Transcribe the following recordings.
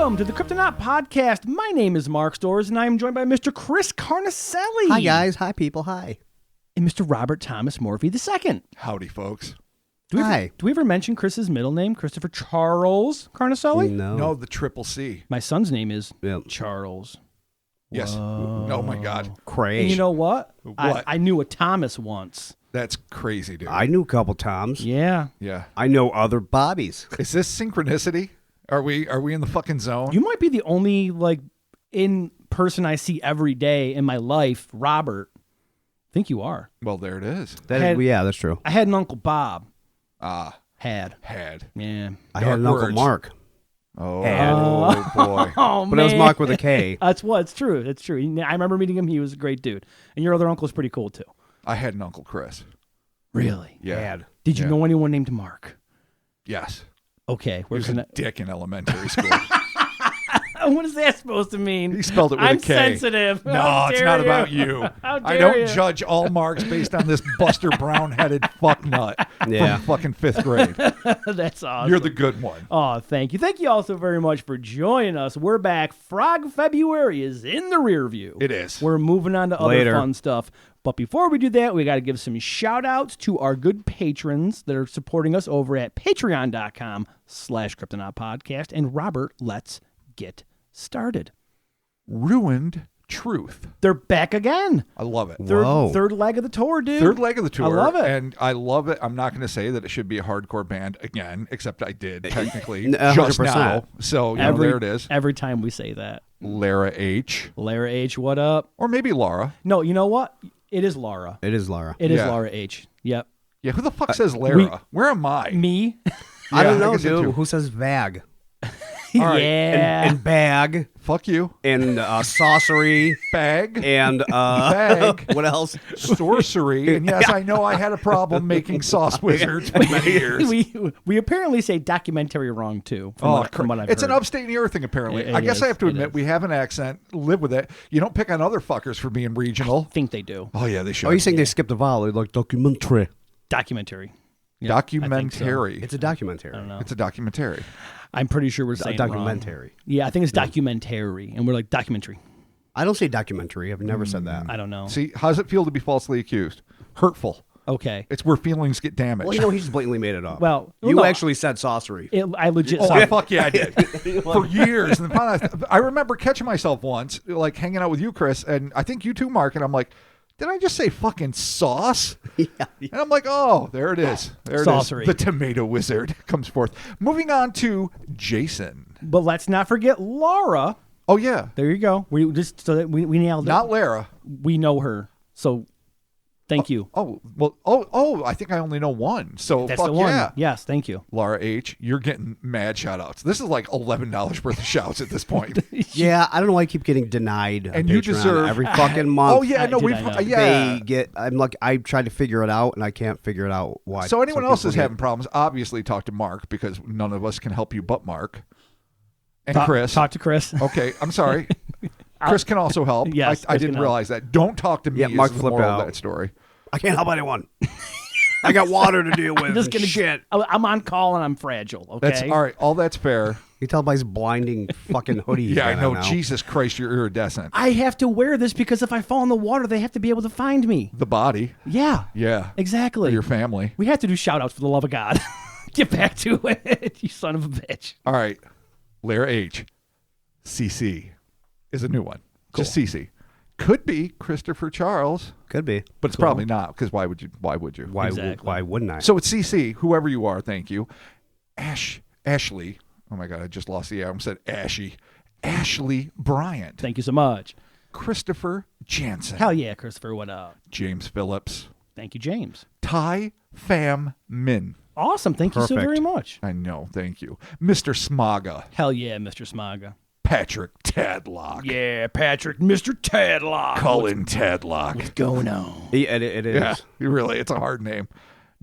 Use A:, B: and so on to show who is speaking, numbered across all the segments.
A: Welcome to the Cryptonaut podcast. My name is Mark Storrs, and I am joined by Mr. Chris Carnicelli.
B: Hi, guys. Hi, people. Hi.
A: And Mr. Robert Thomas Morphy II.
C: Howdy, folks.
A: Do we ever mention Chris's middle name, Christopher Charles Carnicelli?
C: No, the triple C.
A: My son's name is Charles.
C: Yes.
A: Whoa.
C: Oh, my God.
B: Crazy.
A: And you know what?
C: What?
A: I knew a Thomas once.
C: That's crazy, dude.
B: I knew a couple Toms.
A: Yeah.
C: Yeah.
B: I know other Bobbies.
C: Is this synchronicity? Are we in the fucking zone?
A: You might be the only, in person I see every day in my life, Robert. I think you are.
C: Well, there it is.
B: Yeah, that's true.
A: I had an Uncle Bob.
C: Had.
A: Yeah.
B: I had an Uncle
C: words.
B: Mark.
C: Oh,
B: Had.
C: boy.
A: Oh,
B: But it was Mark with a K.
A: That's what. It's true. It's true. I remember meeting him. He was a great dude. And your other uncle's pretty cool, too.
C: I had an Uncle Chris.
A: Really?
C: Yeah.
B: Had.
A: Did you know anyone named Mark?
C: Yes.
A: Okay.
C: He was a dick in elementary school.
A: What is that supposed to mean?
C: He spelled it with
A: I'm
C: a K.
A: sensitive.
C: No,
A: How
C: it's
A: dare
C: not
A: you.
C: about you.
A: How
C: I
A: dare
C: don't
A: you.
C: judge all marks based on this Buster Brown-headed fucknut
B: Yeah.
C: from fucking 5th grade.
A: That's awesome.
C: You're the good one.
A: Oh, thank you. Thank you all so very much for joining us. We're back. Frog February is in the rear view.
C: It is.
A: We're moving on to other
B: Later.
A: fun stuff. But before we do that, we got to give some shout outs to our good patrons that are supporting us over at patreon.com/Cryptonaut podcast. And Robert, let's get started.
C: Ruined Truth.
A: They're back again.
C: I love it.
B: Whoa.
A: Third leg of the tour, dude.
C: Third leg of the tour.
A: I love it.
C: And I love it. I'm not going to say that it should be a hardcore band again, except I did technically
B: 100%.
C: just now. So, there it is.
A: Every time we say that.
C: Lara H.
A: Lara H, what up?
C: Or maybe Laura.
A: No, you know what? It is Laura.
B: It is Laura.
A: It is
C: Yeah.
A: Laura H. Yep.
C: Yeah, who the fuck says Lara? Where am I?
A: Me?
B: I don't
C: Yeah,
B: know,
C: guess it too.
B: dude. Who says vag?
C: right.
A: Yeah.
B: And bag.
C: Fuck you.
B: And sorcery.
C: Bag.
B: And
C: Bag.
B: what else?
C: Sorcery. And yes, I know I had a problem making sauce wizards for many years.
A: we apparently say documentary wrong too. From what I've
C: it's
A: heard.
C: an upstate New York thing, apparently.
A: It
C: I guess
A: is.
C: I have to
A: It
C: admit,
A: is.
C: we have an accent, live with it. You don't pick on other fuckers for being regional.
A: I think they do.
C: Oh, yeah, they should.
B: Oh, you saying they skipped a vowel? Like documentary.
A: Documentary. Yeah, I think so.
C: Documentary.
B: It's a documentary.
A: I don't know.
C: It's a documentary.
A: I'm pretty sure we're saying it wrong.
B: documentary.
A: Yeah, I think it's documentary, and we're like documentary.
B: I don't say documentary. I've never said that.
A: I don't know.
C: See, how does it feel to be falsely accused? Hurtful.
A: Okay.
C: It's where feelings get damaged.
B: Well, he just blatantly made it up.
A: Well,
B: you
A: no,
B: actually said sorcery.
A: I legit.
C: Oh,
A: saw it.
C: fuck yeah, I did. For years. And finally, I remember catching myself once, like hanging out with you, Chris, and I think you too, Mark, and I'm like, did I just say fucking sauce?
B: Yeah.
C: And I'm like, oh, there it is. There
A: Sorcery.
C: it is. The tomato wizard comes forth. Moving on to Jason.
A: But let's not forget Laura.
C: Oh, yeah.
A: There you go. We just so that we nailed it.
C: Not Lara.
A: We know her. So thank you.
C: Oh, well, oh, I think I only know one. So
A: That's
C: fuck
A: the one.
C: yeah.
A: Yes, thank you.
C: Laura H., you're getting mad shout outs. This is like $11 worth of shouts at this point.
B: Yeah, I don't know why I keep getting denied. on
C: And you
B: Patreon
C: deserve-
B: every fucking month.
C: Oh, yeah, no,
A: Did
C: we've,
A: I know?
C: yeah.
B: They get. I'm like, I tried to figure it out, and I can't figure it out. Why?
C: So anyone
B: some
C: else
B: people
C: is
B: get-
C: having problems, obviously talk to Mark because none of us can help you but Mark. And
A: Talk-
C: Chris.
A: Talk to Chris.
C: Okay, I'm sorry. Chris can also help.
A: Yes,
C: I
A: Chris
C: didn't
A: can
C: realize that. Don't talk to me.
B: Yeah, Mark
C: is the
B: flipped
C: moral
B: out.
C: of that story.
B: I can't help anyone. I got water to deal with.
A: I'm just
B: and
A: gonna
B: shit.
A: I'm on call and I'm fragile. Okay.
C: That's all right. All that's fair.
B: You tell by his blinding fucking hoodie.
C: Yeah, I know.
B: Now.
C: Jesus Christ, you're iridescent.
A: I have to wear this because if I fall in the water, they have to be able to find me.
C: The body.
A: Yeah.
C: Yeah.
A: Exactly.
C: For your family.
A: We have to do shout outs for the love of God. Get back to it, you son of a bitch.
C: All right. Lara H. CC is a new one. Just CC. Could be Christopher Charles,
B: Could be,
C: but it's probably not because why would you? Why would you?
B: Why?
A: Exactly.
B: Why wouldn't I?
C: So it's CC, whoever you are, thank you. Ashley. Oh my God, I just lost the air. I said Ashy. Ashley Bryant.
A: Thank you so much.
C: Christopher Jansen.
A: Hell yeah, Christopher, what up?
C: James Phillips.
A: Thank you, James.
C: Ty Pham Min.
A: Awesome. Thank you so
B: Perfect.
A: very much.
C: I know, thank you. Mr. Smaga.
A: Hell yeah, Mr. Smaga.
C: Patrick Tadlock.
A: Yeah, Patrick, Mr. Tadlock.
C: Colin Tadlock.
A: What's going on?
B: It is.
C: Yeah, really, it's a hard name.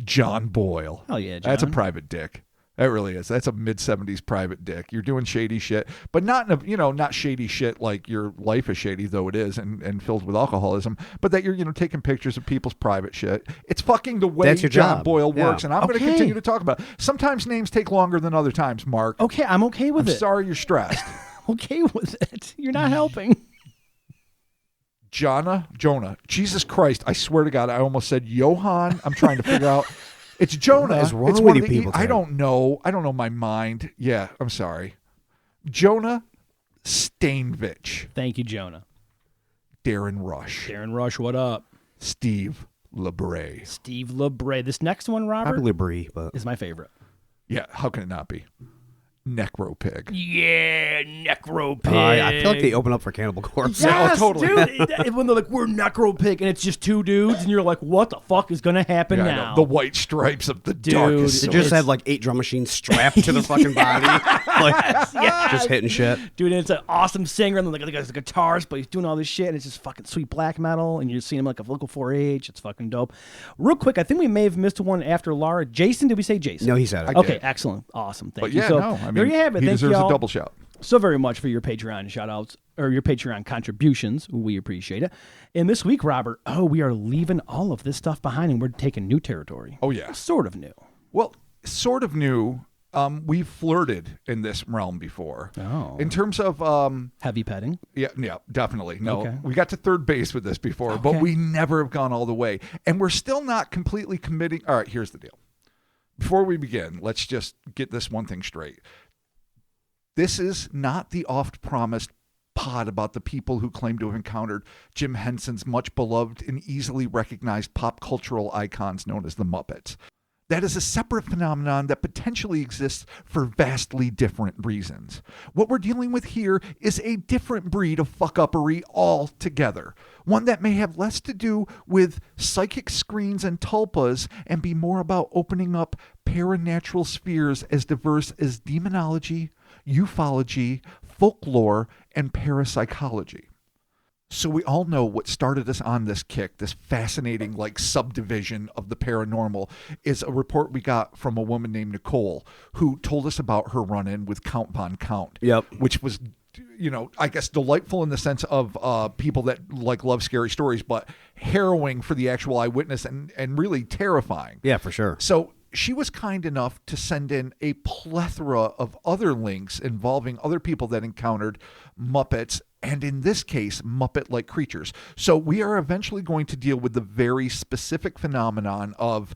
C: John Boyle.
A: Hell yeah, John.
C: That's a private dick. That really is. That's a mid-70s private dick. You're doing shady shit, but not in a, not shady shit like your life is shady, though it is, and filled with alcoholism, but that you're, taking pictures of people's private shit. It's fucking the way
B: That's your
C: John
B: job.
C: Boyle
B: Yeah.
C: works, and I'm going to
A: Okay.
C: continue to talk about it. Sometimes names take longer than other times, Mark.
A: Okay, I'm okay with
C: I'm
A: it.
C: sorry you're stressed.
A: okay with it. You're not helping.
C: Jonah. Jesus Christ! I swear to God, I almost said Johann. I'm trying to figure out. It's Jonah.
B: What is wrong
C: It's
B: with
C: one
B: you
C: of the,
B: people
C: I
B: today?
C: don't know. I don't know my mind. Yeah, I'm sorry. Jonah Stainvich.
A: Thank you, Jonah.
C: Darren Rush.
A: Darren Rush, what up?
C: Steve LeBray.
A: Steve LeBray. This next one, Robert,
B: Probably Brie, but
A: is my favorite.
C: Yeah, how can it not be? Necro Pig.
A: Yeah, Necro Pig.
B: I feel like they open up for Cannibal Corpse.
A: Yes,
C: Oh, totally.
A: dude. When they're like, we're Necro Pig, and it's just two dudes, and you're like, what the fuck is going to happen
C: Yeah, I know.
A: now?
C: The white stripes of the
A: Dude,
C: darkest.
B: They
C: soul.
B: just have like 8 drum machines strapped to their fucking body, like just hitting shit.
A: Dude, and it's an awesome singer, and like the guy's a guitarist, but he's doing all this shit, and it's just fucking sweet black metal, and you're seeing him like a local 4-H. It's fucking dope. Real quick, I think we may have missed one after Laura. Jason, did we say Jason?
B: No, he said it.
C: I
A: Okay,
C: did.
A: excellent. Awesome. Thank
C: But
A: you.
C: yeah,
A: So
C: no. I mean,
A: there you have it.
C: he
A: Thank
C: deserves
A: you all
C: a double shout.
A: so very much for your Patreon shout outs or your Patreon contributions. We appreciate it. And this week, Robert, we are leaving all of this stuff behind and we're taking new territory.
C: Oh, yeah.
A: Sort of new.
C: Well, sort of new. We've flirted in this realm before.
A: Oh.
C: In terms of,
A: Heavy petting.
C: yeah, definitely. No,
A: Okay.
C: we got to third base with this before, but
A: Okay.
C: we never have gone all the way. And we're still not completely committing. All right, here's the deal. Before we begin, let's just get this one thing straight. This is not the oft-promised pod about the people who claim to have encountered Jim Henson's much beloved and easily recognized pop cultural icons known as the Muppets. That is a separate phenomenon that potentially exists for vastly different reasons. What we're dealing with here is a different breed of fuck-uppery altogether. One that may have less to do with psychic screens and tulpas and be more about opening up paranatural spheres as diverse as demonology, ufology, folklore, and parapsychology. So we all know what started us on this kick, this fascinating like subdivision of the paranormal, is a report we got from a woman named Nicole who told us about her run-in with Count Von Count.
B: Yep.
C: Which was, I guess delightful in the sense of people that like love scary stories, but harrowing for the actual eyewitness and really terrifying.
B: Yeah, for sure.
C: So she was kind enough to send in a plethora of other links involving other people that encountered Muppets, and in this case, Muppet-like creatures. So we are eventually going to deal with the very specific phenomenon of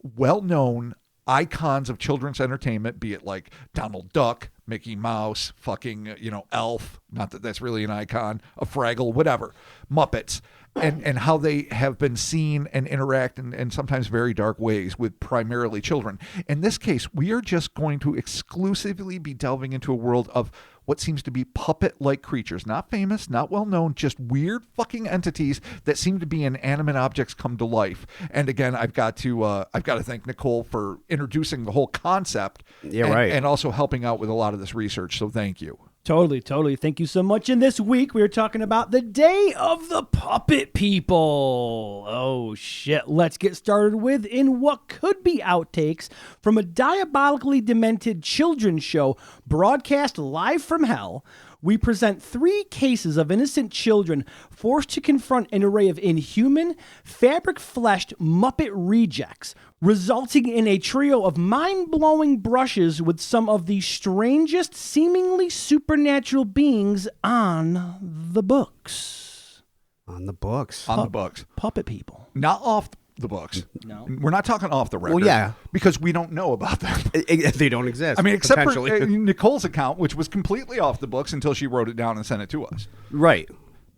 C: well-known icons of children's entertainment, be it like Donald Duck, Mickey Mouse, fucking, Elf, not that that's really an icon, a Fraggle, whatever, Muppets, and how they have been seen and interact in sometimes very dark ways with primarily children. In this case, we are just going to exclusively be delving into a world of what seems to be puppet-like creatures, not famous, not well-known, just weird fucking entities that seem to be inanimate objects come to life. And again, I've got to thank Nicole for introducing the whole concept,
B: Yeah, right.
C: and also helping out with a lot of this research. So thank you.
A: Totally. Thank you so much. And this week we are talking about the Day of the Puppet People. Oh, shit. Let's get started with in what could be outtakes from a diabolically demented children's show broadcast live from hell. We present 3 cases of innocent children forced to confront an array of inhuman, fabric-fleshed Muppet rejects, resulting in a trio of mind-blowing brushes with some of the strangest, seemingly supernatural beings on the books.
B: On the books.
C: On the books.
A: Puppet people.
C: Not off the books.
A: No.
C: We're not talking off the record.
B: Well, yeah.
C: Because we don't know about them.
B: They don't exist.
C: I mean, except for
B: potentially.
C: Nicole's account, which was completely off the books until she wrote it down and sent it to us.
B: Right.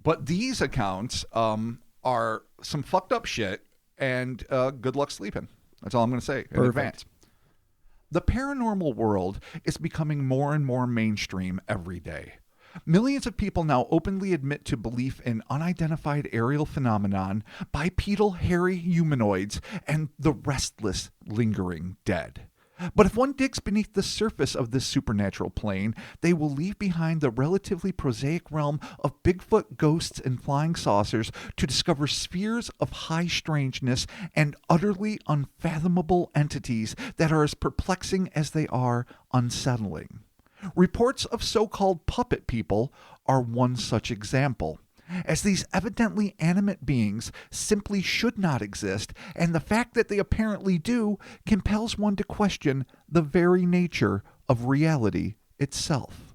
C: But these accounts are some fucked up shit, and good luck sleeping. That's all I'm going to say in advance. The paranormal world is becoming more and more mainstream every day. Millions of people now openly admit to belief in unidentified aerial phenomenon, bipedal hairy humanoids, and the restless, lingering dead. But if one digs beneath the surface of this supernatural plane, they will leave behind the relatively prosaic realm of Bigfoot, ghosts, and flying saucers to discover spheres of high strangeness and utterly unfathomable entities that are as perplexing as they are unsettling. Reports of so-called puppet people are one such example, as these evidently animate beings simply should not exist, and the fact that they apparently do compels one to question the very nature of reality itself.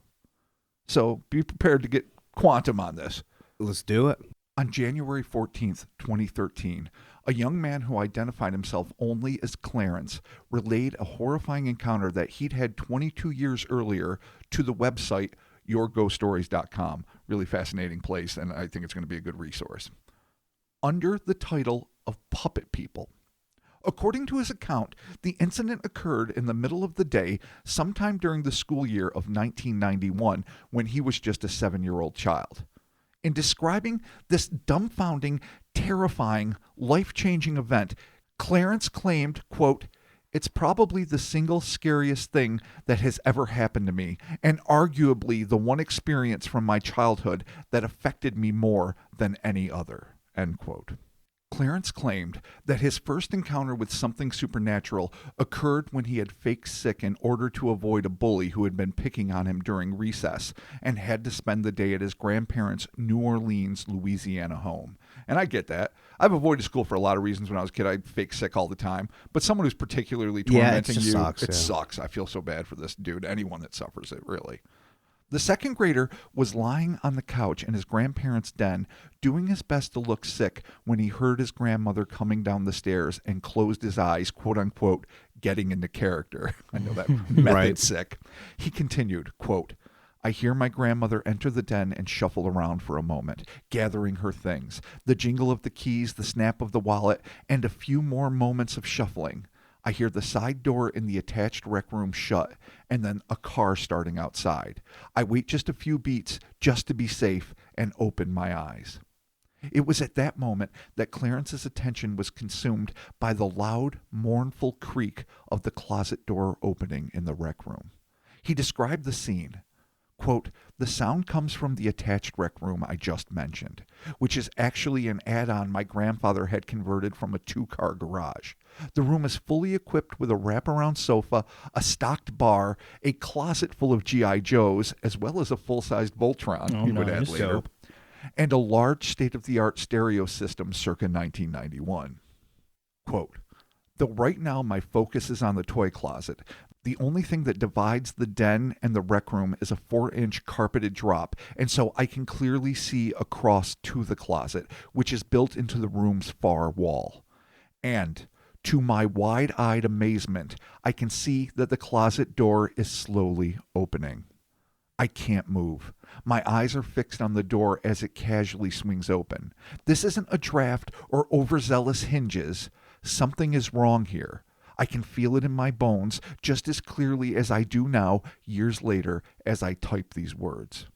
C: So be prepared to get quantum on this.
B: Let's do it.
C: On January 14th, 2013, a young man who identified himself only as Clarence relayed a horrifying encounter that he'd had 22 years earlier to the website yourghoststories.com. Really fascinating place, and I think it's going to be a good resource. Under the title of Puppet People. According to his account, the incident occurred in the middle of the day sometime during the school year of 1991 when he was just a 7-year-old child. In describing this dumbfounding, terrifying, life-changing event, Clarence claimed, quote, "It's probably the single scariest thing that has ever happened to me, and arguably the one experience from my childhood that affected me more than any other," end quote. Clarence claimed that his first encounter with something supernatural occurred when he had faked sick in order to avoid a bully who had been picking on him during recess and had to spend the day at his grandparents' New Orleans, Louisiana home. And I get that. I've avoided school for a lot of reasons. When I was a kid, I'd fake sick all the time. But someone who's particularly tormenting you, it sucks. I feel so bad for this dude, anyone that suffers it, really. The second grader was lying on the couch in his grandparents' den, doing his best to look sick when he heard his grandmother coming down the stairs and closed his eyes, quote unquote, getting into character. I know that method
B: Right.
C: sick. He continued, quote, "I hear my grandmother enter the den and shuffle around for a moment, gathering her things, the jingle of the keys, the snap of the wallet, and a few more moments of shuffling. I hear the side door in the attached rec room shut, and then a car starting outside. I wait just a few beats just to be safe and open my eyes." It was at that moment that Clarence's attention was consumed by the loud, mournful creak of the closet door opening in the rec room. He described the scene. Quote, "The sound comes from the attached rec room I just mentioned, which is actually an add-on my grandfather had converted from a 2-car garage. The room is fully equipped with a wraparound sofa, a stocked bar, a closet full of G.I. Joes, as well as a full-sized Voltron," he would add later, "and a large state-of-the-art stereo system circa 1991. Quote, "Though right now my focus is on the toy closet, the only thing that divides the den and the rec room is a 4-inch carpeted drop, and so I can clearly see across to the closet, which is built into the room's far wall. And to my wide-eyed amazement, I can see that the closet door is slowly opening. I can't move. My eyes are fixed on the door as it casually swings open. This isn't a draft or overzealous hinges. Something is wrong here. I can feel it in my bones just as clearly as I do now, years later, as I type these words."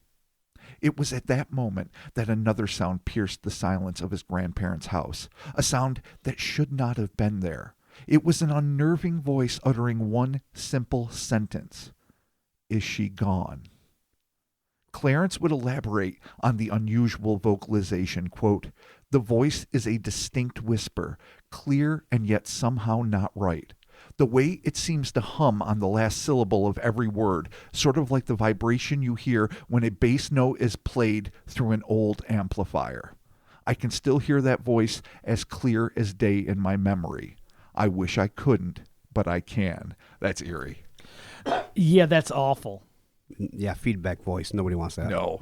C: It was at that moment that another sound pierced the silence of his grandparents' house, a sound that should not have been there. It was an unnerving voice uttering one simple sentence. "Is she gone?" Clarence would elaborate on the unusual vocalization, quote, "The voice is a distinct whisper, clear and yet somehow not right. The way it seems to hum on the last syllable of every word, sort of like the vibration you hear when a bass note is played through an old amplifier. I can still hear that voice as clear as day in my memory. I wish I couldn't, but I can." That's eerie.
A: Yeah, that's awful.
B: Yeah, feedback voice. Nobody wants that.
C: No.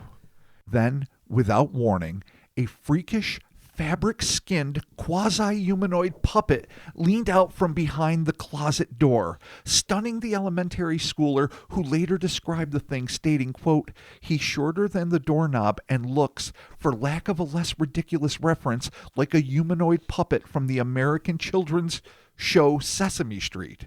C: Then, without warning, a freakish, fabric-skinned, quasi-humanoid puppet leaned out from behind the closet door, stunning the elementary schooler, who later described the thing, stating, quote, "He's shorter than the doorknob and looks, for lack of a less ridiculous reference, like a humanoid puppet from the American children's show Sesame Street."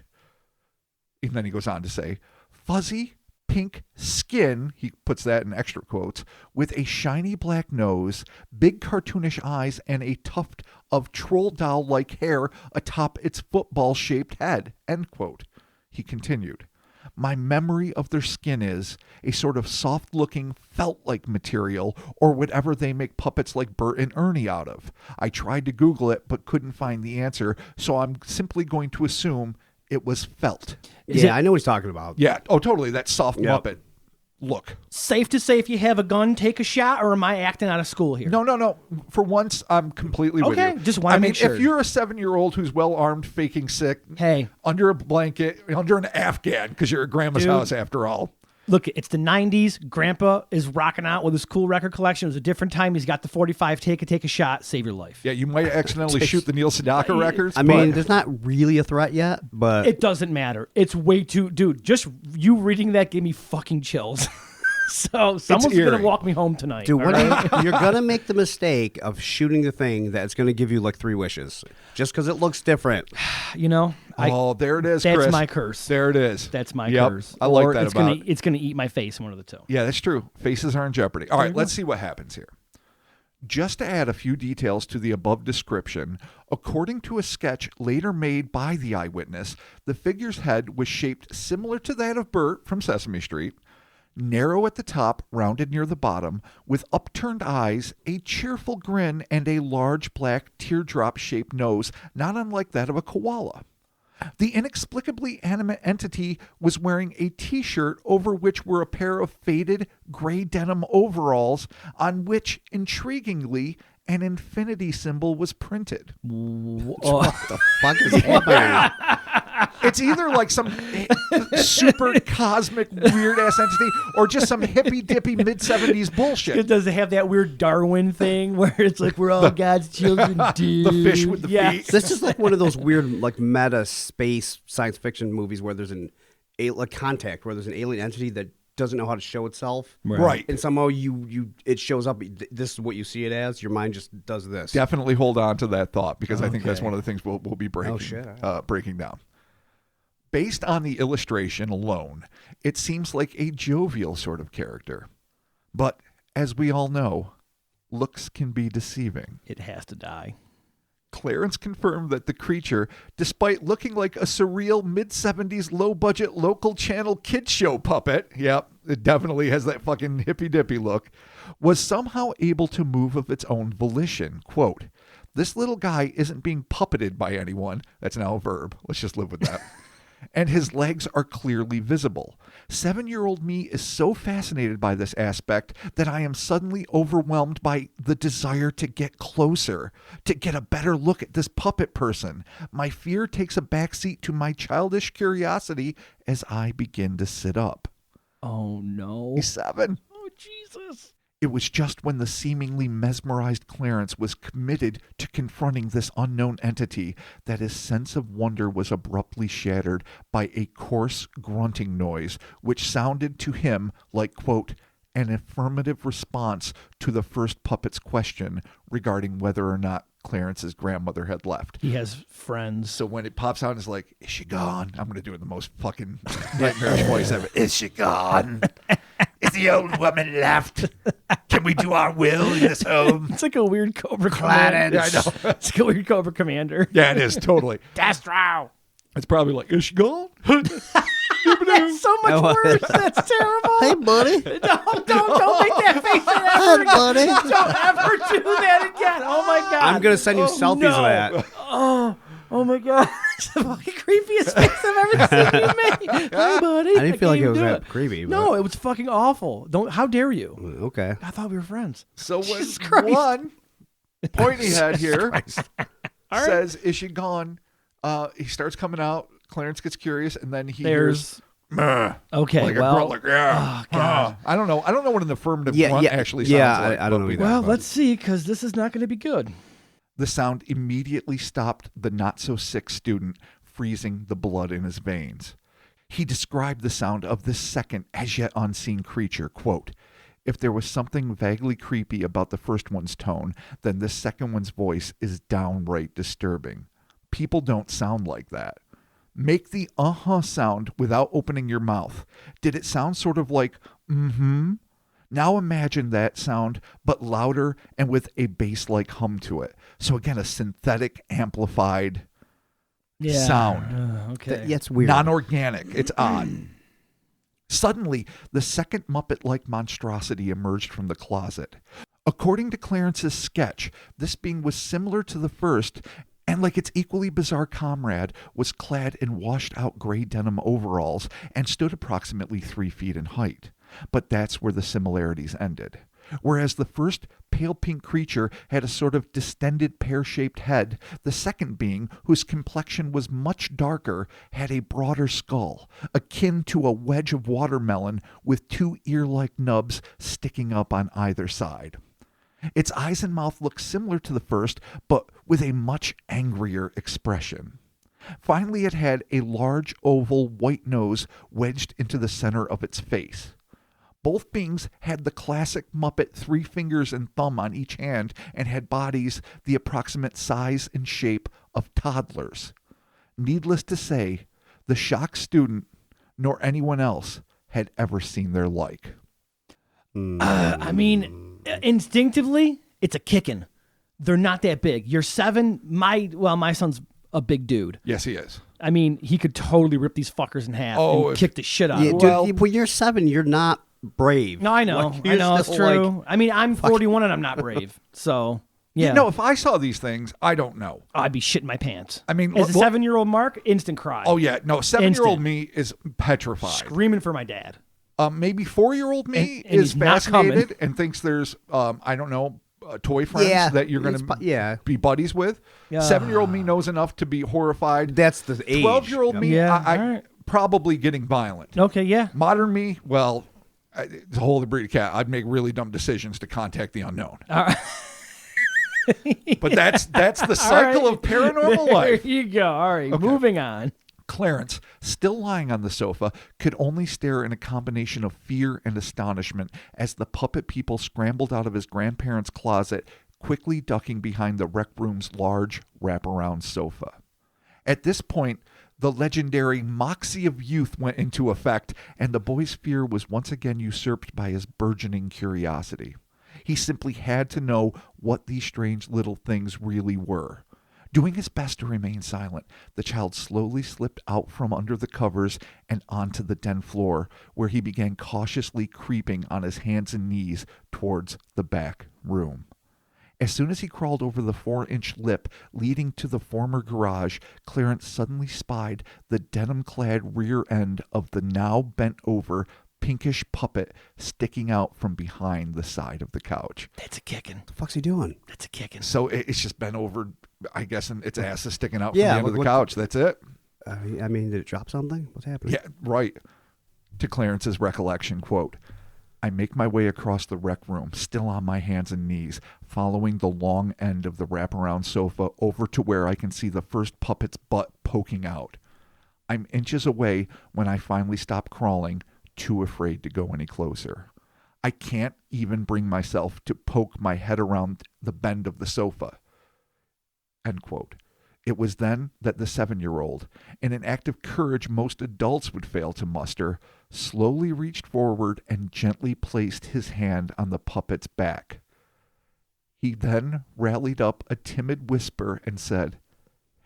C: And then he goes on to say, "Fuzzy, pink skin," he puts that in extra quotes, "with a shiny black nose, big cartoonish eyes, and a tuft of troll doll-like hair atop its football-shaped head," end quote. He continued, "My memory of their skin is a sort of soft-looking, felt-like material, or whatever they make puppets like Bert and Ernie out of. I tried to Google it, but couldn't find the answer, so I'm simply going to assume it was felt."
B: Yeah, I know what he's talking about.
C: Yeah. Oh, totally. That soft
B: Yep.
C: Muppet look.
A: Safe to say, if you have a gun, take a shot, or am I acting out of school here?
C: No. For once, I'm completely with you.
A: Okay, just wanna make sure.
C: If you're a 7-year-old who's well armed, faking sick,
A: Hey.
C: under a blanket, under an Afghan, because you're at grandma's
A: Dude.
C: house after all.
A: Look, it's the 90s. Grandpa is rocking out with his cool record collection. It was a different time. He's got the 45. Take a shot. Save your life.
C: Yeah, you might accidentally shoot the Neil Sedaka records.
B: I mean, there's not really a threat yet, but
A: It doesn't matter. It's way too... Dude, just you reading that gave me fucking chills. So someone's going to walk me home tonight.
B: dude, you're gonna make the mistake of shooting the thing that's gonna give you like 3 wishes just because it looks different.
A: You know?
C: There it is,
A: That's
C: Chris.
A: my curse.
C: There it is.
A: That's my
C: Yep,
A: curse.
C: I like
A: Or
C: that
A: it's
C: about
A: gonna, It's going to eat my face, one of the two.
C: Yeah, that's true. Faces are in jeopardy. All right, let's see what happens here. Just to add a few details to the above description, according to a sketch later made by the eyewitness, the figure's head was shaped similar to that of Bert from Sesame Street, narrow at the top, rounded near the bottom, with upturned eyes, a cheerful grin, and a large black teardrop-shaped nose, not unlike that of a koala. The inexplicably animate entity was wearing a t-shirt over which were a pair of faded gray denim overalls on which, intriguingly, an infinity symbol was printed.
B: What the fuck is happening?
C: It's either like some super cosmic weird-ass entity or just some hippy-dippy mid-70s bullshit.
A: It does have that weird Darwin thing where it's like we're all God's children, dude.
C: The fish with the feet.
B: This is like one of those weird, like meta space science fiction movies where there's like Contact, where there's an alien entity that doesn't know how to show itself,
C: Right.
B: and somehow it shows up. This is what you see it as. Your mind just does this.
C: Definitely hold on to that thought because I think that's one of the things we'll be breaking down. Based on the illustration alone, it seems like a jovial sort of character. But as we all know, looks can be deceiving.
A: It has to die.
C: Clarence confirmed that the creature, despite looking like a surreal mid-70s low-budget local channel kids show puppet, yep, it definitely has that fucking hippy-dippy look, was somehow able to move of its own volition. Quote, "This little guy isn't being puppeted by anyone." That's now a verb. Let's just live with that. And his legs are clearly visible. 7-year-old me is so fascinated by this aspect that I am suddenly overwhelmed by the desire to get closer, to get a better look at this puppet person. My fear takes a backseat to my childish curiosity as I begin to sit up.
A: Oh, no.
C: He's 7.
A: Oh, Jesus.
C: It was just when the seemingly mesmerized Clarence was committed to confronting this unknown entity that his sense of wonder was abruptly shattered by a coarse grunting noise, which sounded to him like, quote, an affirmative response to the first puppet's question regarding whether or not Clarence's grandmother had left.
A: He has friends.
C: So when it pops out, it's like, is she gone? I'm going to do it in the most fucking nightmarish voice ever. Is she gone? Is the old woman left? Can we do our will in this home?
A: It's like a weird Cobra Commander.
C: Yeah, I know.
A: It's like a weird Cobra Commander.
C: Yeah, it is, totally.
A: Destro.
C: It's probably like, is she gone?
A: That's so much worse. That's terrible.
B: Hey, buddy.
A: Don't make that face ever again.
B: buddy.
A: Don't ever do that again. Oh, my God.
B: I'm gonna send you selfies of that.
A: Oh my God. It's the fucking creepiest face I've ever seen you make. Hi, buddy.
B: I didn't feel like
A: can't
B: it was
A: do
B: that creepy. But...
A: No, it was fucking awful. How dare you?
B: Okay.
A: I thought we were friends.
C: So when
A: Jesus Christ.
C: one pointy head here says, is she gone? He starts coming out. Clarence gets curious, and then he hears... Meh.
A: Okay,
C: like
A: well...
C: a grunt, like, yeah.
A: Oh, God.
C: I don't know. I don't know what an affirmative grunt actually sounds like.
B: I don't know either.
A: Well, let's see, because this is not going to be good.
C: The sound immediately stopped the not-so-sick student, freezing the blood in his veins. He described the sound of this second, as-yet unseen creature, quote, "If there was something vaguely creepy about the first one's tone, then this second one's voice is downright disturbing. People don't sound like that. Make the uh-huh sound without opening your mouth. Did it sound sort of like, mm-hmm? Now imagine that sound, but louder and with a bass-like hum to it. So again, a synthetic, amplified sound.
A: Okay.
B: Yeah, it's weird.
C: Non-organic. It's odd. Suddenly, the second Muppet-like monstrosity emerged from the closet. According to Clarence's sketch, this being was similar to the first, and like its equally bizarre comrade, was clad in washed-out gray denim overalls and stood approximately 3 feet in height. But that's where the similarities ended. Whereas the first pale pink creature had a sort of distended pear-shaped head, the second being, whose complexion was much darker, had a broader skull, akin to a wedge of watermelon with two ear-like nubs sticking up on either side. Its eyes and mouth looked similar to the first, but with a much angrier expression. Finally, it had a large oval white nose wedged into the center of its face. Both beings had the classic Muppet 3 fingers and thumb on each hand and had bodies the approximate size and shape of toddlers. Needless to say, the shocked student nor anyone else had ever seen their like.
A: I mean, instinctively, it's a kicking. They're not that big. You're 7. My son's a big dude.
C: Yes, he is.
A: I mean, he could totally rip these fuckers in half and kick the shit out of them.
B: Dude, when you're 7, you're not brave.
A: No, I know.
B: Like,
A: I know, it's true.
B: like,
A: I mean, I'm 41 and I'm not brave. So, yeah.
C: You know, if I saw these things, I don't know.
A: I'd be shitting my pants.
C: I mean,
A: as a 7-year-old Mark, instant cry.
C: Oh, yeah. No, 7-year-old
A: Instant.
C: me is petrified.
A: Screaming for my dad.
C: Maybe 4-year-old me
A: And
C: is
A: he's not
C: fascinated and thinks there's, I don't know, toy friends that you're going to be buddies with. 7-year-old me knows enough to be horrified.
B: That's the age.
C: 12-year-old me, I probably getting violent.
A: Okay, yeah.
C: Modern me, well, it's a whole other breed of cat. I'd make really dumb decisions to contact the unknown. But that's the cycle of paranormal life.
A: There you go. All right,
C: Okay.
A: Moving on.
C: Clarence, still lying on the sofa, could only stare in a combination of fear and astonishment as the puppet people scrambled out of his grandparents' closet, quickly ducking behind the rec room's large wraparound sofa. At this point, the legendary moxie of youth went into effect, and the boy's fear was once again usurped by his burgeoning curiosity. He simply had to know what these strange little things really were. Doing his best to remain silent, the child slowly slipped out from under the covers and onto the den floor, where he began cautiously creeping on his hands and knees towards the back room. As soon as he crawled over the 4-inch lip leading to the former garage, Clarence suddenly spied the denim-clad rear end of the now bent-over pinkish puppet sticking out from behind the side of the couch.
A: That's a kicking.
B: What the fuck's he doing?
A: That's a kicking.
C: So it's just bent over, I guess, and its ass is sticking out from
B: Yeah,
C: the end of the
B: what-
C: couch. That's it.
B: I mean, did it drop something? What's happening?
C: Yeah, right. To Clarence's recollection, quote, I make my way across the rec room, still on my hands and knees, following the long end of the wraparound sofa over to where I can see the first puppet's butt poking out. I'm inches away when I finally stop crawling, too afraid to go any closer. I can't even bring myself to poke my head around the bend of the sofa. End quote. It was then that the 7-year-old, in an act of courage most adults would fail to muster, slowly reached forward and gently placed his hand on the puppet's back. He then rallied up a timid whisper and said,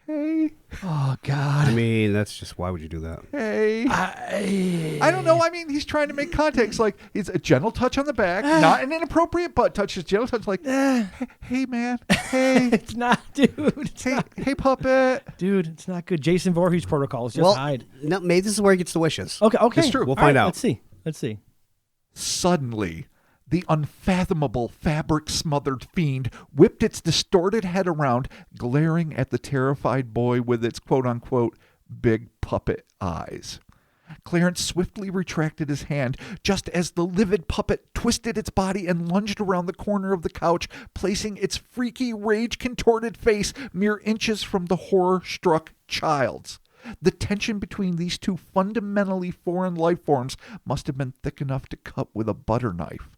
C: Hey.
A: Oh, God.
B: I mean, that's just, why would you do that?
C: Hey. I don't know. I mean, he's trying to make contact. It's like, it's a gentle touch on the back, not an inappropriate butt touch. It's gentle touch like, hey, man. Hey.
A: It's not, dude.
C: Hey, puppet.
A: Dude, it's not good. Jason Voorhees protocols. Just hide.
B: No, maybe this is where he gets the wishes.
A: Okay.
B: It's true. We'll
A: All
B: find
A: right,
B: out.
A: Let's see.
C: Suddenly, the unfathomable fabric-smothered fiend whipped its distorted head around, glaring at the terrified boy with its quote-unquote big puppet eyes. Clarence swiftly retracted his hand just as the livid puppet twisted its body and lunged around the corner of the couch, placing its freaky, rage-contorted face mere inches from the horror-struck child's. The tension between these two fundamentally foreign life forms must have been thick enough to cut with a butter knife.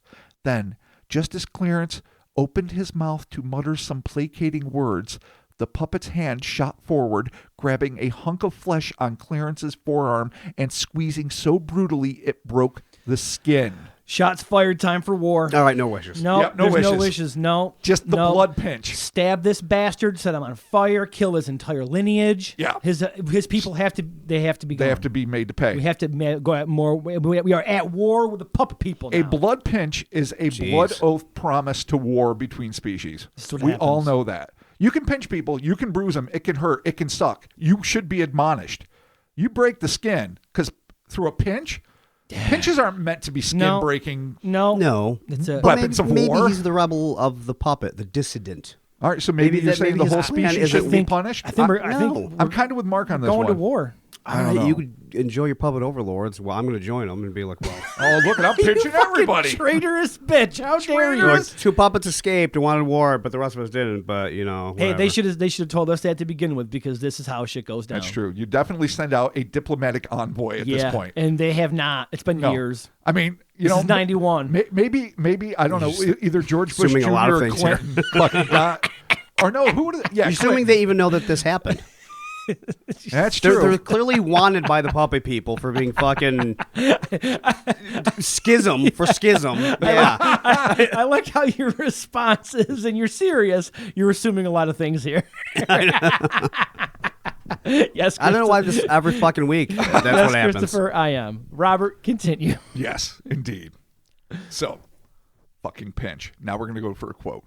C: Then, just as Clarence opened his mouth to mutter some placating words, the puppet's hand shot forward, grabbing a hunk of flesh on Clarence's forearm and squeezing so brutally it broke the skin.
A: Shots fired. Time for war.
B: All right, no wishes.
A: No,
C: Yep, no
A: there's no
C: wishes.
A: wishes. No.
C: Just the blood pinch.
A: Stab this bastard, set him on fire, kill his entire lineage.
C: Yeah.
A: His people have to be
C: They
A: gone.
C: have to be made to pay.
A: We have to go at more. We are at war with the puppet people now.
C: A blood pinch is a blood oath promise to war between species.
A: This is what
C: We all
A: happens.
C: know that. You can pinch people, you can bruise them, it can hurt, it can suck. You should be admonished. You break the skin, because through a pinch, Pinches aren't meant to be skin breaking.
B: No.
A: It's a
C: Weapons of
B: maybe
C: war.
B: he's the rebel of the puppet, the dissident.
C: All right, so maybe you're saying the whole species should be punished?
A: I think
B: no.
C: I'm kind of with Mark on this
A: going
C: one.
A: to war.
C: I don't know.
B: You could enjoy your puppet overlords. Well, I'm going to join them and be like, well.
C: Oh, look, I'm pinching everybody.
A: Traitorous bitch! How dare you?
B: Like, 2 puppets escaped and wanted war, but the rest of us didn't. But
A: Hey,
B: whatever.
A: they should have told us that to begin with, because this is how shit goes down.
C: That's true. You definitely send out a diplomatic envoy at this point.
A: And they have not. It's been years.
C: I mean, you
A: This
C: know,
A: is 91.
C: Maybe I don't know. Either George Bush
B: assuming
C: Jr.
B: a lot of
C: or
B: things here.
C: Clinton fucking got, or no, who would? Yeah,
B: Assuming they even know that this happened.
C: That's
B: They're
C: true.
B: clearly wanted by the puppet people for being fucking schism. Yeah.
A: I like how your response is, and you're serious. You're assuming a lot of things here. Yes,
B: I don't know why this every fucking week. That's
A: yes,
B: what happens.
A: Christopher, I am. Robert, continue.
C: Yes, indeed. So, fucking pinch. Now we're gonna go for a quote.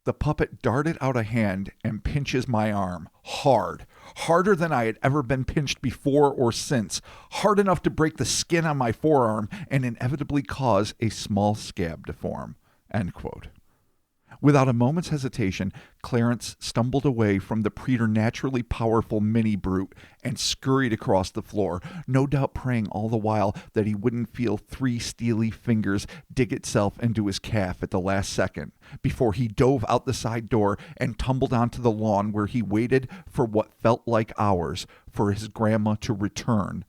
C: The puppet darted out a hand and pinches my arm hard. Harder than I had ever been pinched before or since. Hard enough to break the skin on my forearm and inevitably cause a small scab to form. End quote. Without a moment's hesitation, Clarence stumbled away from the preternaturally powerful mini brute and scurried across the floor, no doubt praying all the while that he wouldn't feel 3 steely fingers dig itself into his calf at the last second, before he dove out the side door and tumbled onto the lawn, where he waited for what felt like hours for his grandma to return,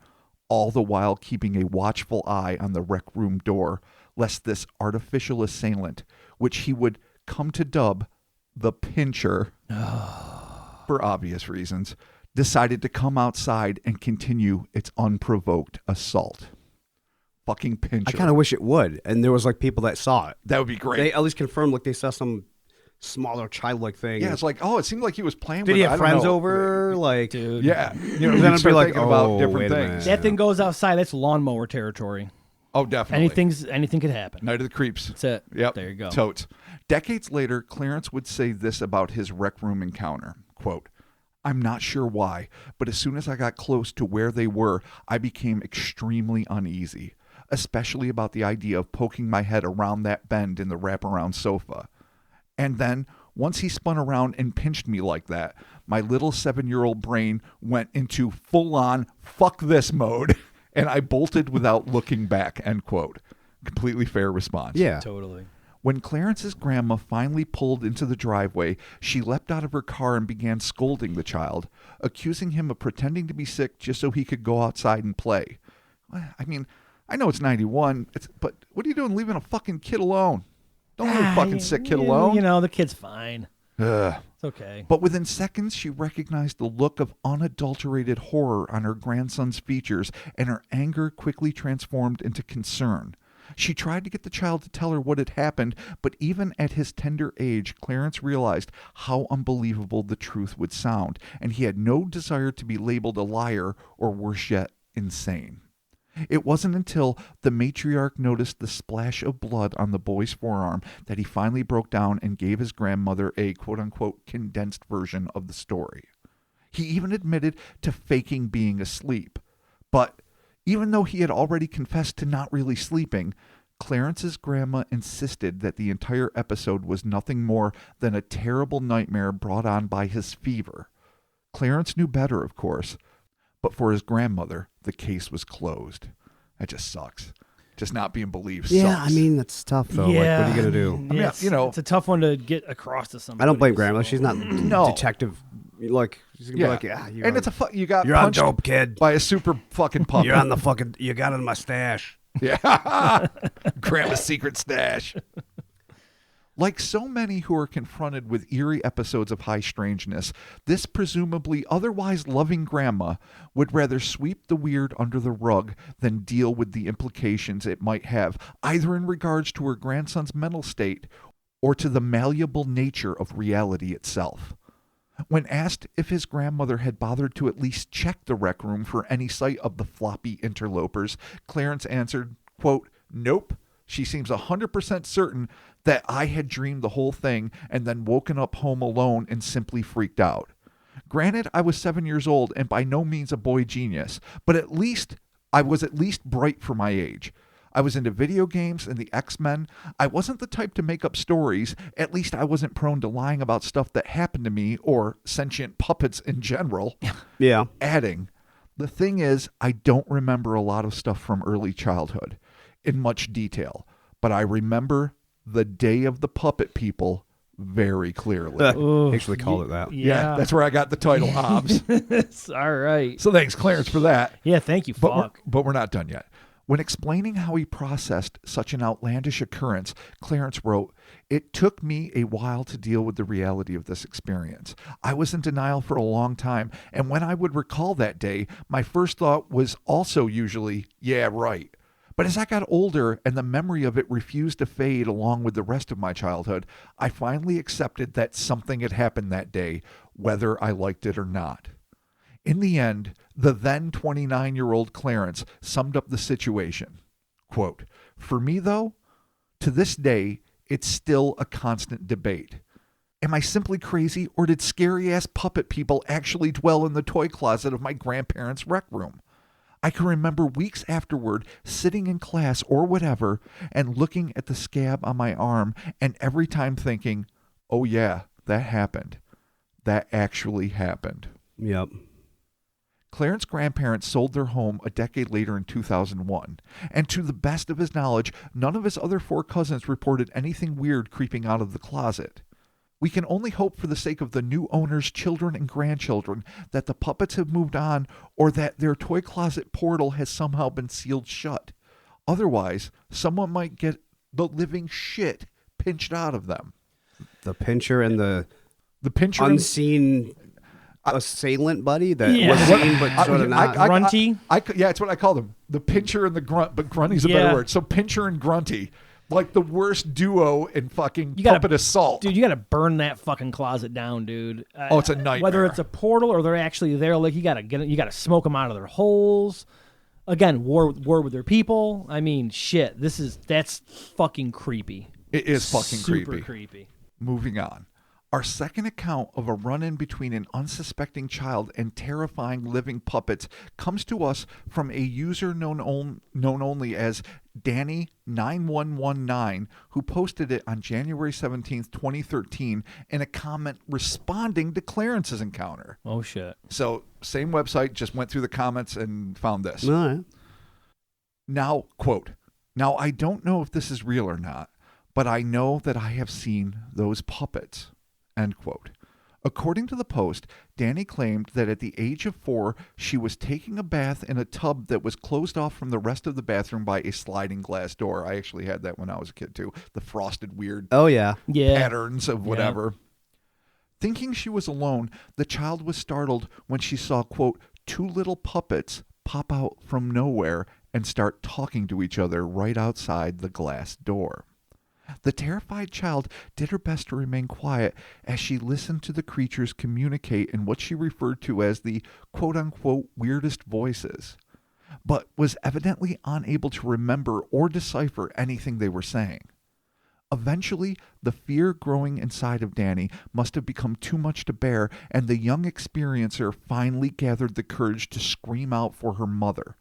C: all the while keeping a watchful eye on the rec room door, lest this artificial assailant, which he would come to dub the pincher for obvious reasons, decided to come outside and continue its unprovoked assault. Fucking pincher.
B: I kind of wish it would, and there was like people that saw it.
C: That would be great.
B: They at least confirmed like they saw some smaller childlike thing.
C: Yeah, it's like, oh, it seemed like he was playing
B: Did
C: with
B: he
C: I
B: have
C: don't
B: friends
C: know.
B: over? Like,
A: Dude.
C: Yeah. You know,
B: Then
C: you'd
B: it'd be
C: start
B: like,
C: thinking about
B: oh,
C: different
B: wait a
C: things.
B: minute.
A: That thing goes outside. That's lawnmower territory.
C: Oh, definitely.
A: Anything could happen.
C: Night of the Creeps.
A: That's it.
C: Yep.
A: There you go.
C: Totes. Decades later, Clarence would say this about his rec room encounter. Quote, I'm not sure why, but as soon as I got close to where they were, I became extremely uneasy, especially about the idea of poking my head around that bend in the wraparound sofa. And then, once he spun around and pinched me like that, my little 7-year-old brain went into full-on fuck this mode, and I bolted without looking back, end quote. Completely fair response.
B: yeah.
A: Totally.
C: When Clarence's grandma finally pulled into the driveway, she leapt out of her car and began scolding the child, accusing him of pretending to be sick just so he could go outside and play. I mean, I know it's 91, but what are you doing leaving a fucking kid alone? Don't leave a fucking sick kid alone.
A: You know, the kid's fine.
C: Ugh.
A: It's okay.
C: But within seconds, she recognized the look of unadulterated horror on her grandson's features, and her anger quickly transformed into concern. She tried to get the child to tell her what had happened, but even at his tender age, Clarence realized how unbelievable the truth would sound, and he had no desire to be labeled a liar or, worse yet, insane. It wasn't until the matriarch noticed the splash of blood on the boy's forearm that he finally broke down and gave his grandmother a quote-unquote condensed version of the story. He even admitted to faking being asleep. But even though he had already confessed to not really sleeping, Clarence's grandma insisted that the entire episode was nothing more than a terrible nightmare brought on by his fever. Clarence knew better, of course, but for his grandmother, the case was closed. That just sucks. Just not being believed
B: Yeah,
C: sucks.
B: I mean, that's tough, though.
A: Yeah.
B: Like, what are you going to do?
C: I mean,
A: It's,
C: you know-
A: it's a tough one to get across to somebody.
B: I don't blame Grandma.
A: so-
B: She's not detective. Like, she's going to be like, yeah,
C: and it's you got
B: you're on
C: punched
B: dope, kid.
C: by a super fucking puppet.
B: You're on the fucking, you got it in my stash.
C: Yeah. Grandma's secret stash. Like so many who are confronted with eerie episodes of high strangeness, this presumably otherwise loving grandma would rather sweep the weird under the rug than deal with the implications it might have, either in regards to her grandson's mental state or to the malleable nature of reality itself. When asked if his grandmother had bothered to at least check the rec room for any sight of the floppy interlopers, Clarence answered, quote, nope. She seems 100% certain that I had dreamed the whole thing and then woken up home alone and simply freaked out. Granted, I was 7 years old and by no means a boy genius, but at least I was at least bright for my age. I was into video games and the X-Men. I wasn't the type to make up stories. At least I wasn't prone to lying about stuff that happened to me or sentient puppets in general.
B: Yeah.
C: Adding, the thing is, I don't remember a lot of stuff from early childhood in much detail, but I remember the day of the puppet people very clearly.
B: Actually called it that.
C: Yeah, that's where I got the title, OBS.
A: All right.
C: So thanks, Clarence, for that.
A: Yeah, thank you. Fuck.
C: But we're not done yet. When explaining how he processed such an outlandish occurrence, Clarence wrote, "It took me a while to deal with the reality of this experience. I was in denial for a long time, and when I would recall that day, my first thought was also usually, yeah, right. But as I got older and the memory of it refused to fade along with the rest of my childhood, I finally accepted that something had happened that day, whether I liked it or not." In the end, the then 29-year-old Clarence summed up the situation. Quote, "For me, though, to this day, it's still a constant debate. Am I simply crazy, or did scary-ass puppet people actually dwell in the toy closet of my grandparents' rec room? I can remember weeks afterward sitting in class or whatever and looking at the scab on my arm and every time thinking, oh yeah, that happened. That actually happened."
B: Yep.
C: Clarence's grandparents sold their home a decade later in 2001, and to the best of his knowledge, none of his other 4 cousins reported anything weird creeping out of the closet. We can only hope for the sake of the new owner's children and grandchildren that the puppets have moved on or that their toy closet portal has somehow been sealed shut. Otherwise, someone might get the living shit pinched out of them.
B: The pincher and the
C: pincher
B: unseen assailant buddy that
A: Yeah.
B: was seen but sort of not.
A: Grunty?
C: Yeah, it's what I call them. The pincher and the grunt, but grunty's a
A: Yeah.
C: better word. So pincher and grunty. Like the worst duo in fucking
A: You gotta-
C: puppet assault.
A: Dude, you got to burn that fucking closet down, dude.
C: Oh, it's a nightmare.
A: Whether it's a portal or they're actually there, like you got to smoke them out of their holes. Again, war with their people. I mean, shit. That's fucking creepy.
C: It is fucking
A: Super creepy.
C: Moving on. Our second account of a run-in between an unsuspecting child and terrifying living puppets comes to us from a user known only as Danny9119, who posted it on January 17th, 2013, in a comment responding to Clarence's encounter.
A: Oh, shit.
C: So, same website, just went through the comments and found this.
B: All right.
C: Now, quote, "Now, I don't know if this is real or not, but I know that I have seen those puppets." End quote. According to the post, Danny claimed that at the age of 4, she was taking a bath in a tub that was closed off from the rest of the bathroom by a sliding glass door. I actually had that when I was a kid, too. The frosted weird
B: Oh, yeah.
C: patterns of whatever. Thinking she was alone, the child was startled when she saw, quote, 2 little puppets pop out from nowhere and start talking to each other right outside the glass door. The terrified child did her best to remain quiet as she listened to the creatures communicate in what she referred to as the quote-unquote weirdest voices, but was evidently unable to remember or decipher anything they were saying. Eventually, the fear growing inside of Danny must have become too much to bear, and the young experiencer finally gathered the courage to scream out for her mother.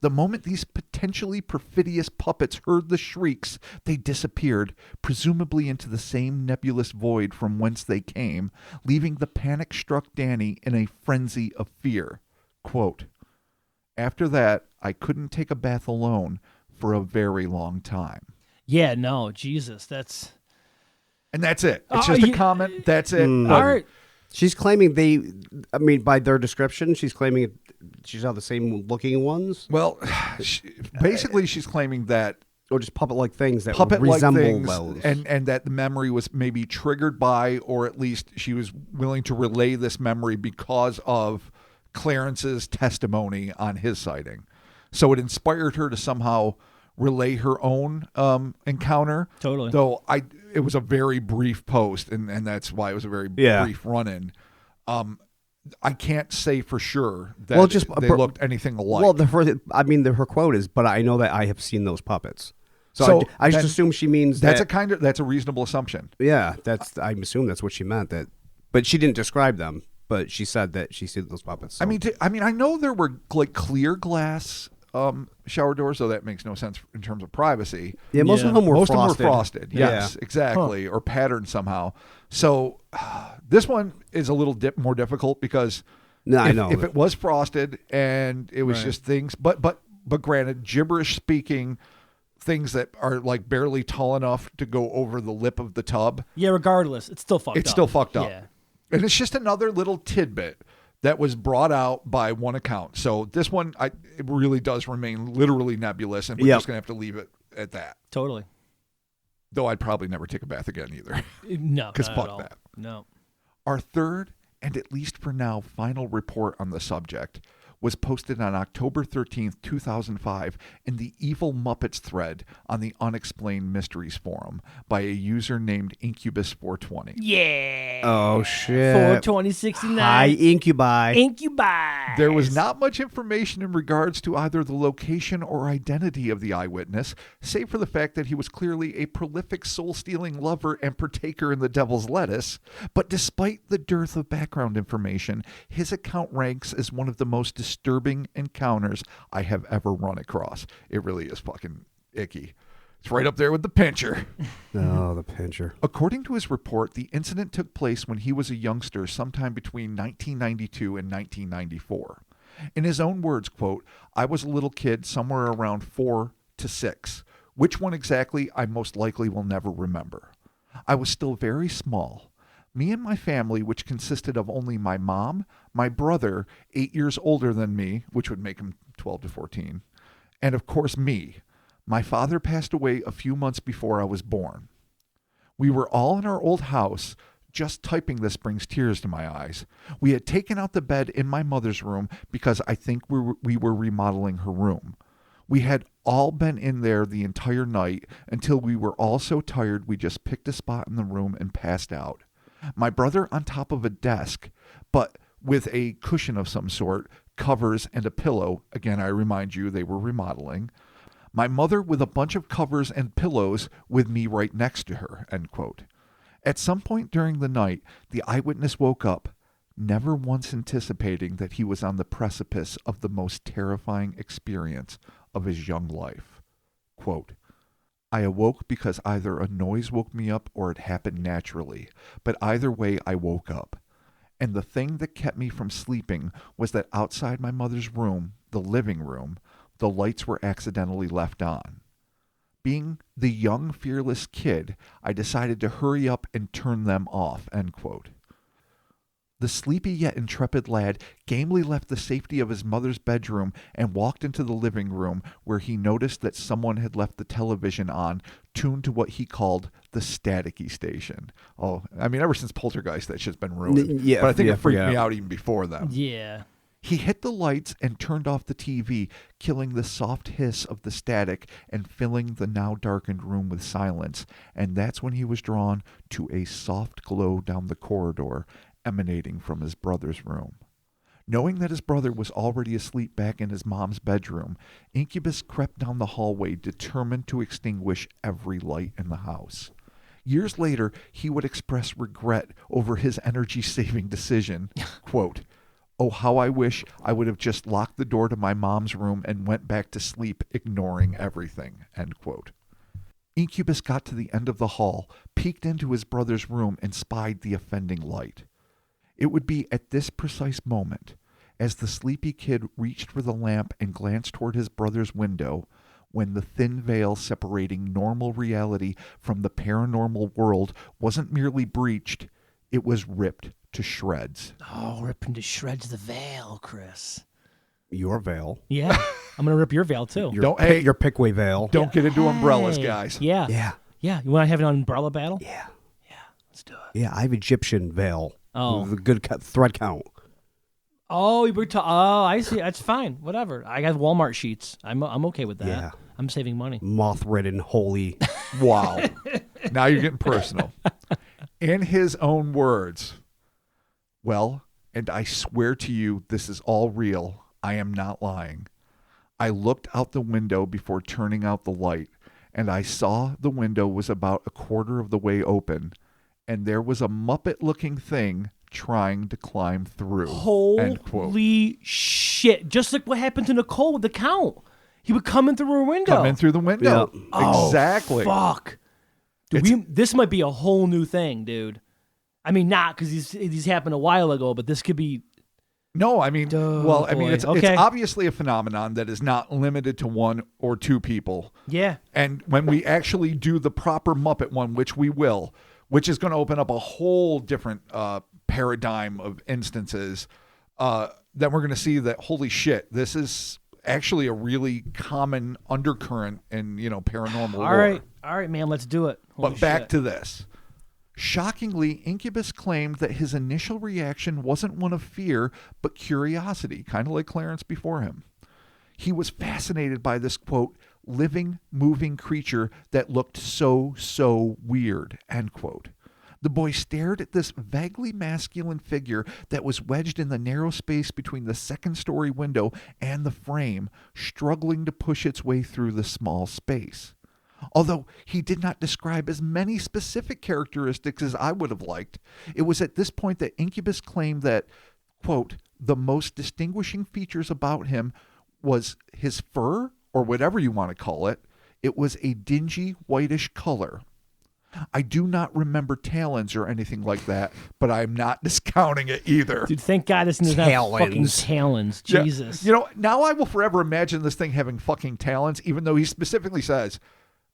C: The moment these potentially perfidious puppets heard the shrieks, they disappeared, presumably into the same nebulous void from whence they came, leaving the panic-struck Danny in a frenzy of fear. Quote, "After that, I couldn't take a bath alone for a very long time."
A: Yeah, no, Jesus, that's...
C: And that's it. It's just a comment. That's it.
A: All right.
B: She's claiming by their description, she's claiming she saw the same looking ones?
C: Well, basically she's claiming that
B: Or just puppet-like things that
C: puppet-like
B: resemble
C: things,
B: those.
C: and that the memory was maybe triggered by, or at least she was willing to relay this memory because of Clarence's testimony on his sighting. So it inspired her to somehow relay her own encounter.
A: Totally.
C: Though it was a very brief post, and that's why it was a very brief run-in. I can't say for sure that they looked anything alike.
B: Well, her quote is, "But I know that I have seen those puppets." So I just assume she means
C: that's a reasonable assumption.
B: Yeah, I assume that's what she meant. But she didn't describe them. But she said that she seen those puppets. So.
C: I mean, I know there were like clear glass shower doors, so that makes no sense in terms of privacy.
B: Yeah, most
A: Yeah.
B: of them were
C: Most
B: frosted.
C: of them were frosted. Yes, exactly, or patterned somehow. So this one is a little more difficult because
B: No, I know.
C: if it was frosted and it was
A: Right.
C: just things, but granted, gibberish speaking things that are like barely tall enough to go over the lip of the tub.
A: Yeah, regardless, it's still fucked up.
C: It's still fucked up.
A: Yeah.
C: And it's just another little tidbit that was brought out by one account. So this one, it really does remain literally nebulous, and we're
B: Yep.
C: just going to have to leave it at that.
A: Totally.
C: Though I'd probably never take a bath again either.
A: No,
C: 'Cause
A: not
C: fuck
A: at all.
C: that.
A: No.
C: Our third, and at least for now, final report on the subject was posted on October 13th, 2005 in the Evil Muppets thread on the Unexplained Mysteries forum by a user named Incubus420.
A: Yeah.
B: Oh, shit.
A: 42069.
B: High incubi.
A: Incubi.
C: There was not much information in regards to either the location or identity of the eyewitness, save for the fact that he was clearly a prolific soul-stealing lover and partaker in the devil's lettuce. But despite the dearth of background information, his account ranks as one of the most disturbing encounters I have ever run across. It really is fucking icky. It's right up there with the pincher.
B: Oh, the pincher.
C: According to his report, the incident took place when he was a youngster sometime between 1992 and 1994. In his own words, quote, "I was a little kid somewhere around 4 to 6. Which one exactly, I most likely will never remember. I was still very small. Me and my family, which consisted of only my mom, my brother, 8 years older than me, which would make him 12 to 14, and of course me. My father passed away a few months before I was born. We were all in our old house. Just typing this brings tears to my eyes. We had taken out the bed in my mother's room because I think we were remodeling her room. We had all been in there the entire night until we were all so tired we just picked a spot in the room and passed out. My brother on top of a desk, but with a cushion of some sort, covers, and a pillow. Again, I remind you, they were remodeling. My mother with a bunch of covers and pillows with me right next to her," end quote. At some point during the night, the eyewitness woke up, never once anticipating that he was on the precipice of the most terrifying experience of his young life. Quote, "I awoke because either a noise woke me up or it happened naturally, but either way I woke up. And the thing that kept me from sleeping was that outside my mother's room, the living room, the lights were accidentally left on. Being the young, fearless kid, I decided to hurry up and turn them off," end quote. The sleepy yet intrepid lad gamely left the safety of his mother's bedroom and walked into the living room, where he noticed that someone had left the television on, tuned to what he called the staticky station. Oh, I mean, ever since Poltergeist, that shit's been ruined.
B: Yeah,
C: but I think
B: yeah,
C: it freaked
B: forget
C: me
B: it.
C: out even before then.
A: Yeah.
C: He hit the lights and turned off the TV, killing the soft hiss of the static and filling the now darkened room with silence. And that's when he was drawn to a soft glow down the corridor emanating from his brother's room. Knowing that his brother was already asleep back in his mom's bedroom, Incubus crept down the hallway, determined to extinguish every light in the house. Years later, he would express regret over his energy-saving decision. Quote, "Oh, how I wish I would have just locked the door to my mom's room and went back to sleep, ignoring everything," end quote. Incubus got to the end of the hall, peeked into his brother's room, and spied the offending light. It would be at this precise moment, as the sleepy kid reached for the lamp and glanced toward his brother's window, when the thin veil separating normal reality from the paranormal world wasn't merely breached, it was ripped to shreds.
A: Oh, ripping to shreds the veil, Chris.
B: Your veil.
A: Yeah. I'm going to rip your veil, too.
B: Your Pickway veil.
C: Don't get into umbrellas,
A: Hey.
C: guys.
A: Yeah.
B: Yeah.
A: Yeah. You want to have an umbrella battle?
B: Yeah.
A: Let's do it.
B: Yeah, I have Egyptian veil.
A: Oh.
B: With a good thread count.
A: Oh, you were I see. That's fine. Whatever. I got Walmart sheets. I'm okay with that.
B: Yeah.
A: I'm saving money.
B: Moth-ridden, holy.
C: Wow. Now you're getting personal. In his own words, "Well, and I swear to you this is all real. I am not lying. I looked out the window before turning out the light, and I saw the window was about a quarter of the way open, and there was a Muppet-looking thing trying to climb through." End quote.
A: Holy shit. Just like what happened to Nicole with the count. He would come in through a window.
C: Come in through the window.
B: Yeah.
A: Oh,
C: Exactly.
A: fuck. Dude, this might be a whole new thing, dude. I mean, not because these happened a while ago, but this could be.
C: No, I mean, well, I mean,
A: boy.
C: it's
A: Okay.
C: obviously a phenomenon that is not limited to one or two people.
A: Yeah.
C: And when we actually do the proper Muppet one, which we will, which is going to open up a whole different paradigm of instances, then we're going to see that, holy shit, this is actually a really common undercurrent in, paranormal lore.
A: All right, man, let's do it. Holy
C: But back
A: shit.
C: to this. Shockingly, Incubus claimed that his initial reaction wasn't one of fear, but curiosity, kind of like Clarence before him. He was fascinated by this, quote, living, moving creature that looked so weird, end quote. The boy stared at this vaguely masculine figure that was wedged in the narrow space between the second-story window and the frame, struggling to push its way through the small space. Although he did not describe as many specific characteristics as I would have liked, it was at this point that Incubus claimed that, quote, the most distinguishing features about him was his fur, or whatever you want to call it. It was a dingy whitish color. I do not remember talons or anything like that, but I'm not discounting it either.
A: Dude, thank God this doesn't have fucking
B: Talons.
A: talons.
C: Yeah,
A: Jesus.
C: now I will forever imagine this thing having fucking talons, even though he specifically says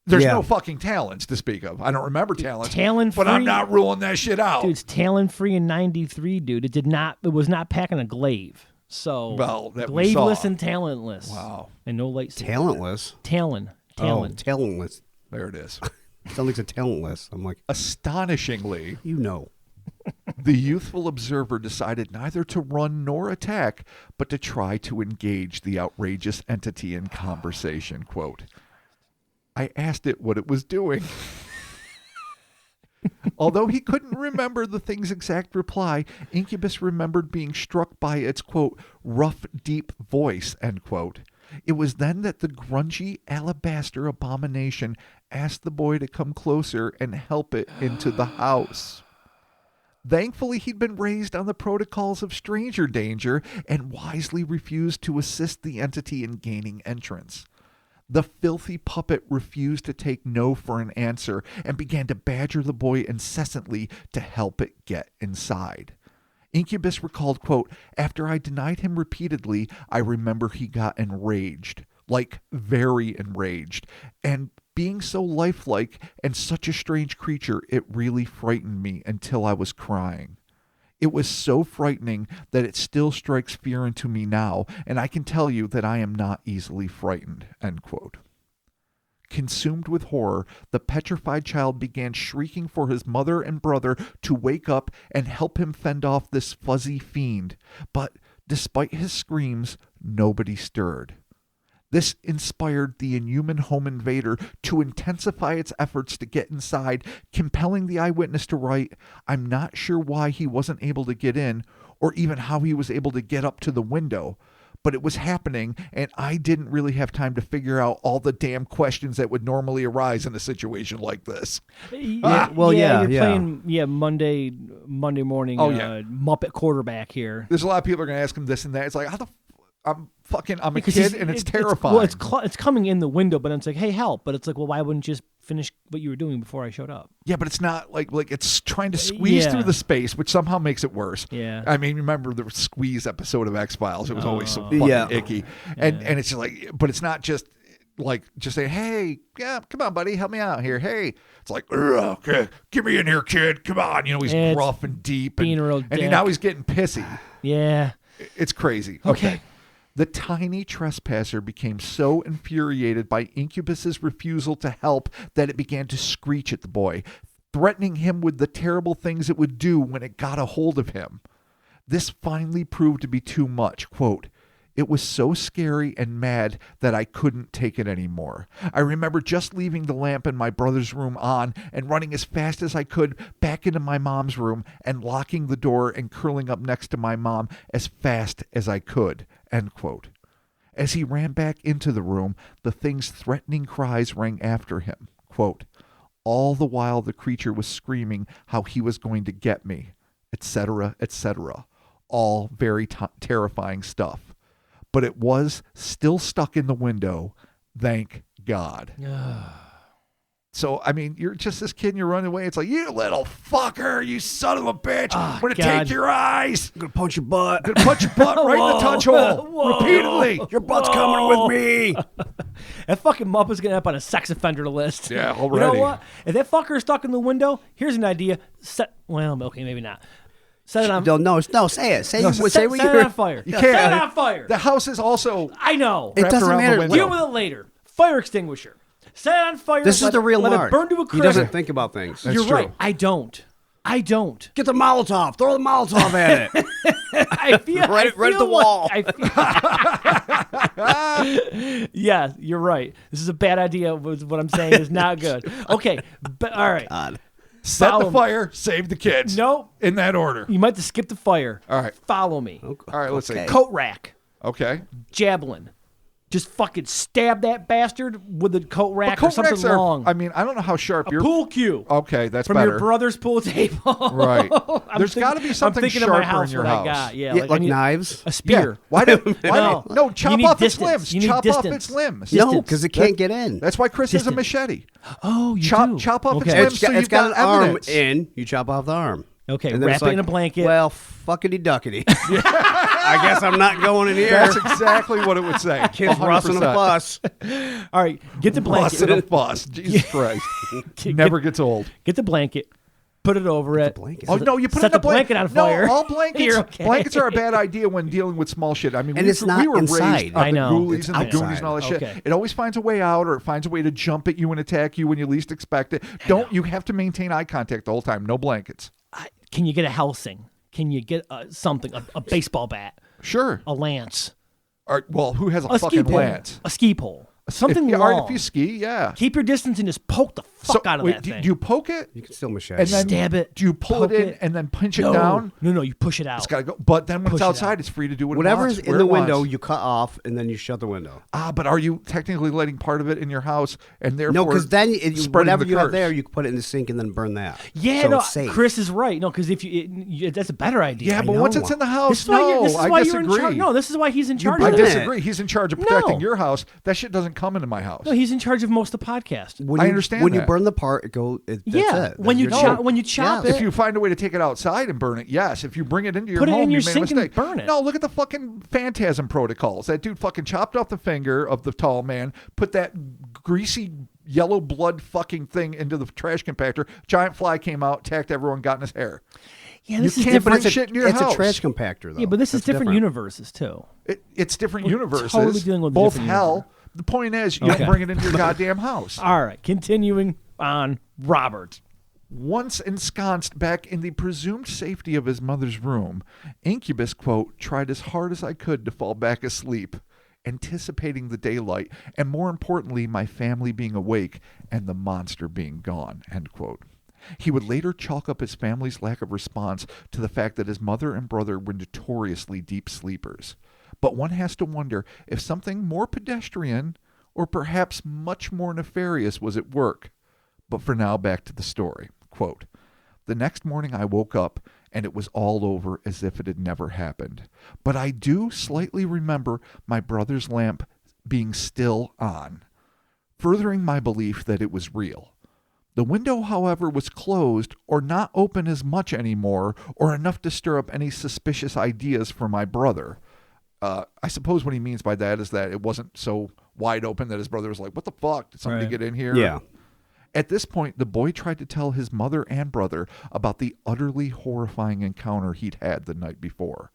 C: there's
B: Yeah.
C: no fucking talons to speak of. I don't remember talons,
A: talon-free?
C: but I'm not ruling that shit out.
A: Dude, it's talon free in 93, dude. It was not packing a glaive. So
C: Well, that we saw.
A: glaveless and talentless.
C: Wow.
A: And no lightsaber.
B: Talentless.
A: Talon.
B: Oh, talentless.
C: There it is.
B: Sounds like a talentless. I'm like,
C: Astonishingly,
B: the
C: youthful observer decided neither to run nor attack, but to try to engage the outrageous entity in conversation. Quote, I asked it what it was doing. Although he couldn't remember the thing's exact reply, Incubus remembered being struck by its, quote, rough, deep voice, end quote. It was then that the grungy alabaster abomination asked the boy to come closer and help it into the house. Thankfully, he'd been raised on the protocols of stranger danger and wisely refused to assist the entity in gaining entrance. The filthy puppet refused to take no for an answer and began to badger the boy incessantly to help it get inside. Incubus recalled, quote, after I denied him repeatedly, I remember he got enraged, like very enraged, and being so lifelike and such a strange creature, it really frightened me until I was crying. It was so frightening that it still strikes fear into me now, and I can tell you that I am not easily frightened, end quote. Consumed with horror, the petrified child began shrieking for his mother and brother to wake up and help him fend off this fuzzy fiend. But despite his screams, nobody stirred. This inspired the inhuman home invader to intensify its efforts to get inside, compelling the eyewitness to write, I'm not sure why he wasn't able to get in, or even how he was able to get up to the window. But it was happening, and I didn't really have time to figure out all the damn questions that would normally arise in a situation like this.
A: Yeah,
B: well,
A: you're
B: yeah.
A: playing Monday morning Muppet quarterback here.
C: There's a lot of people are going to ask him this and that. It's like, how the I'm a
A: Because
C: kid, and it's terrifying.
A: It's coming in the window, but it's like, hey, help. But it's like, well, why wouldn't you just finish what you were doing before I showed up?
C: Yeah, but it's not like it's trying to squeeze through the space, which somehow makes it worse.
A: Yeah.
C: I mean, remember the squeeze episode of X-Files? It was always so fucking icky. And it's just like, but it's not just like just saying, hey, yeah, come on, buddy, help me out here. Hey, it's like, okay, get me in here, kid. Come on. You know, he's rough and deep,
A: being a real
C: and now he's getting pissy.
A: Yeah.
C: It's crazy. Okay. The tiny trespasser became so infuriated by Incubus's refusal to help that it began to screech at the boy, threatening him with the terrible things it would do when it got a hold of him. This finally proved to be too much. Quote, it was so scary and mad that I couldn't take it anymore. I remember just leaving the lamp in my brother's room on and running as fast as I could back into my mom's room and locking the door and curling up next to my mom as fast as I could. End quote. As he ran back into the room, the thing's threatening cries rang after him. Quote, all the while the creature was screaming how he was going to get me, etc., etc. All very terrifying stuff. but it was still stuck in the window. Thank God. So, I mean, you're just this kid and you're running away. It's like, you little fucker, you son of a bitch. I'm going to take your eyes.
B: I'm going to punch your butt.
C: I'm going to punch your butt right in the touch hole. Repeatedly.
B: Your butt's coming with me.
A: That fucking Muppet's going to end up on a sex offender list.
C: Yeah, already.
A: You know what? If that fucker's stuck in the window, here's an idea. Well, okay, maybe not. Set it on fire.
B: No, say it. Say what
A: Set
B: you
A: it on fire.
C: You
A: Set
C: can't.
A: it on fire.
C: The house is also
A: I know.
B: It doesn't
C: around the
B: matter.
C: window.
A: Deal with it later. Fire extinguisher. Set it on fire.
B: This is the real
A: let
B: Mark.
A: it burn to a
B: He
A: crisp.
B: doesn't think about things.
C: That's
A: You're
C: true.
A: right. I don't.
B: Get the Molotov. Throw the Molotov at it.
A: I feel
B: Right at the wall.
A: Yeah, you're right. This is a bad idea. What I'm saying is not good. Okay, but all right.
B: God.
C: set
A: Follow
C: the
A: me.
C: fire, save the kids.
A: Nope.
C: In that order.
A: You might have to skip the fire.
C: All right.
A: Follow me.
C: All right, let's see.
A: Coat rack.
C: Okay.
A: Javelin. Just fucking stab that bastard with a coat rack
C: Coat
A: or something
C: racks are,
A: long.
C: I mean, I don't know how sharp your
A: Pool cue.
C: Okay, that's
A: From
C: better.
A: your brother's pool table.
C: Right.
A: I'm
C: There's
A: thinking-
C: got to be something
A: I'm thinking
C: sharper
A: of my house
C: in your
A: what
C: house.
A: I got. Yeah,
B: Yeah,
A: I
B: like
A: need
B: knives?
A: A spear.
C: Yeah. Why
A: No.
C: no,
A: You
C: chop
A: need
C: off
A: distance.
C: its limbs.
A: You need
C: Chop off
A: distance.
C: its limbs.
A: Distance.
B: No, because it can't get in.
C: That's why Chris has a
A: Distance.
C: machete.
A: Oh, you
C: Chop
A: do.
C: chop off its
A: Okay.
C: limbs so
B: It's
C: you've
B: got
C: got
B: an arm
C: evidence.
B: in. You chop off the arm.
A: Okay,
B: And then
A: wrap
B: it's
A: it in
B: like,
A: a blanket.
B: Well, fuckity duckity. I guess I'm not going in here.
C: That's exactly what it would say.
B: Kids rusting a
C: 100%.
B: bus.
A: All right, get the blanket.
C: Busting a bus. Jesus Christ. Never gets old.
A: Get the blanket. Put it over it.
B: blanket?
C: Oh no! You put
A: Set
C: it in
A: the blanket on fire.
C: No, all blankets.
A: You're okay.
C: Blankets are a bad idea when dealing with small shit. I mean,
B: And it's not
C: we were
B: inside.
C: raised on
A: I
C: the
A: know.
C: Ghoulies
B: It's
C: and the Goonies
B: outside.
C: and all that shit.
A: Okay.
C: It always finds a way out, or it finds a way to jump at you and attack you when you least expect it. You have to maintain eye contact the whole time. No blankets.
A: Can you get a Helsing? Can you get something? A baseball bat?
C: Sure.
A: A lance?
C: Well, who has a
A: A ski
C: fucking
A: pole?
C: lance?
A: A ski pole? Something
C: if,
A: long.
C: If you ski, yeah.
A: Keep your distance and just poke the fuck out of
C: wait,
A: that
C: do
A: thing.
C: you poke it
B: You can still machete.
C: and then
A: Stab it,
C: Do you pull it
A: poke
C: in
A: it.
C: and then pinch it
A: no.
C: down?
A: No, you push it out.
C: It's got to go. But then when
A: Push
C: it's
A: it
C: outside,
A: out.
C: it's free to do what it
B: Whatever's
C: wants.
B: in
C: where
B: the
C: it
B: window,
C: wants.
B: you cut off and then you shut the window.
C: But are you technically letting part of it in your house and therefore
B: No, because then
C: spreading
B: whatever
C: the
B: you have
C: curse?
B: there, you can put it in the sink and then burn that.
A: Yeah,
B: so
A: no,
B: it's safe.
A: Chris is right. No, because if that's a better idea.
C: Yeah, but
B: know.
C: once it's in the house,
A: This is why
C: no,
A: this is
C: I
A: why
C: disagree.
A: you're in charge. No, this is why he's in charge.
C: I
A: of this.
C: disagree. He's in charge of protecting your house. That shit doesn't come into my house.
A: No, he's in charge of most of the podcast.
B: When
C: I
B: you,
C: understand
B: when
C: that.
B: you burn the part, that's
A: Yeah,
B: it.
A: when you
B: That's
A: chop
B: your-
A: when you chop
B: Yeah.
A: it.
C: If you find a way to take it outside and burn it, yes. If you bring it into your
A: Put it
C: home,
A: in your
C: you made a
A: sink and
C: mistake.
A: burn it.
C: No, look at the fucking phantasm protocols. That dude fucking chopped off the finger of the tall man, put that greasy yellow blood fucking thing into the trash compactor. Giant fly came out, attacked everyone, got in his hair.
A: Yeah, this
C: You
A: is
C: can't
A: different.
C: bring shit in your
B: it's
C: house.
B: a trash compactor, though.
A: Yeah, but this is
B: That's
A: different universes too.
C: It's different
A: We're
C: universes.
A: totally dealing with
C: both
A: different
C: hell.
A: universe.
C: The point is, you
A: Okay.
C: don't bring it into your goddamn house.
A: All right, continuing on. Robert.
C: Once ensconced back in the presumed safety of his mother's room, Incubus, quote, tried as hard as I could to fall back asleep, anticipating the daylight, and more importantly, my family being awake and the monster being gone, end quote. He would later chalk up his family's lack of response to the fact that his mother and brother were notoriously deep sleepers. But one has to wonder if something more pedestrian or perhaps much more nefarious was at work. But for now, back to the story. Quote, the next morning I woke up and it was all over as if it had never happened. But I do slightly remember my brother's lamp being still on, furthering my belief that it was real. The window, however, was closed or not open as much anymore or enough to stir up any suspicious ideas for my brother. I suppose what he means by that is that it wasn't so wide open that his brother was like, what the fuck? Did somebody
A: Right.
C: get in here?
B: Yeah.
C: At this point, the boy tried to tell his mother and brother about the utterly horrifying encounter he'd had the night before.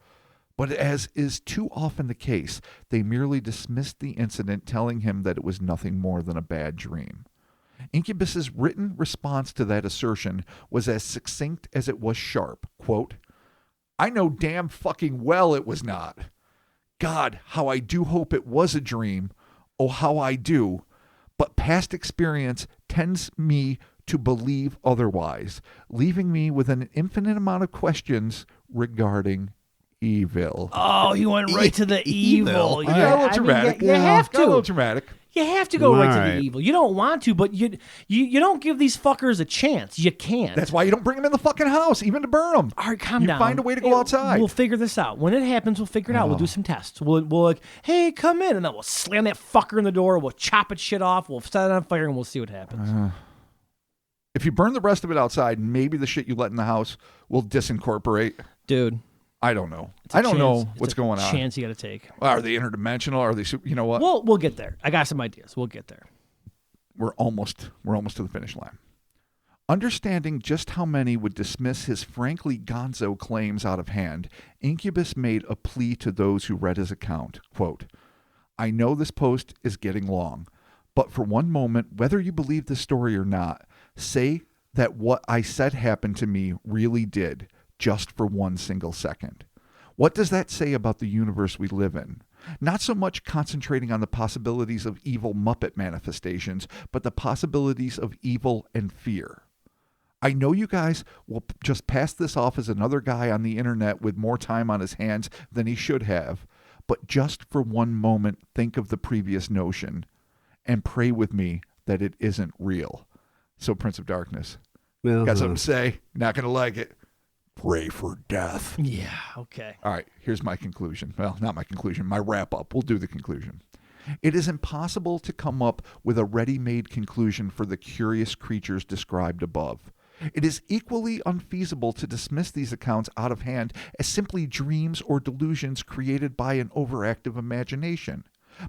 C: But as is too often the case, they merely dismissed the incident, telling him that it was nothing more than a bad dream. Incubus's written response to that assertion was as succinct as it was sharp. Quote, I know damn fucking well it was not. God, how I do hope it was a dream. Oh, how I do. But past experience tends me to believe otherwise, leaving me with an infinite amount of questions regarding evil.
A: Oh, you went right to the evil.
B: Evil.
C: I got a little dramatic.
A: You have
C: Got a little
A: to.
C: dramatic.
A: You have to go right to
B: Right.
A: the evil. You don't want to, but you don't give these fuckers a chance. You can't.
C: That's why you don't bring them in the fucking house, even to burn them.
A: All right, calm
C: You
A: down.
C: find a way to go outside.
A: We'll figure this out. When it happens, we'll figure it out. We'll do some tests. We'll like, hey, come in, and then we'll slam that fucker in the door. We'll chop its shit off. We'll set it on fire, and we'll see what happens.
C: If you burn the rest of it outside, maybe the shit you let in the house will disincorporate.
A: Dude,
C: I don't know.
A: it's a
C: I don't
A: chance-
C: know
A: it's
C: what's
A: a
C: going on.
A: Chance you got to take.
C: Are they interdimensional? Are they? You know what?
A: We'll get there. I got some ideas. We'll get there.
C: We're almost to the finish line. Understanding just how many would dismiss his frankly gonzo claims out of hand, Incubus made a plea to those who read his account. Quote, I know this post is getting long, but for one moment, whether you believe this story or not, say that what I said happened to me really did, just for one single second. What does that say about the universe we live in? Not so much concentrating on the possibilities of evil Muppet manifestations, but the possibilities of evil and fear. I know you guys will just pass this off as another guy on the internet with more time on his hands than he should have, but just for one moment, think of the previous notion and pray with me that it isn't real. So, Prince of Darkness, got something to say? Not going to like it. Pray for death.
A: Yeah, okay.
C: All right, here's my conclusion. Well, not my conclusion, my wrap up. We'll do the conclusion. It is impossible to come up with a ready-made conclusion for the curious creatures described above. It is equally unfeasible to dismiss these accounts out of hand as simply dreams or delusions created by an overactive imagination.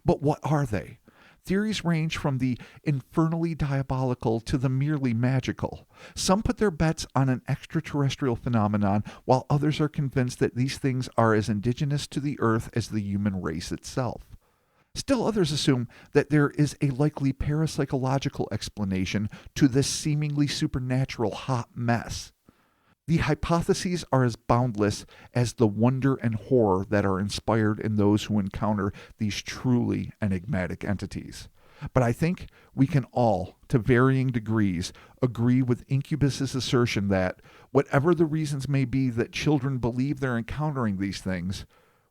C: But what are they? Theories range from the infernally diabolical to the merely magical. Some put their bets on an extraterrestrial phenomenon, while others are convinced that these things are as indigenous to the Earth as the human race itself. Still others assume that there is a likely parapsychological explanation to this seemingly supernatural hot mess. The hypotheses are as boundless as the wonder and horror that are inspired in those who encounter these truly enigmatic entities. But I think we can all, to varying degrees, agree with Incubus's assertion that, whatever the reasons may be that children believe they're encountering these things,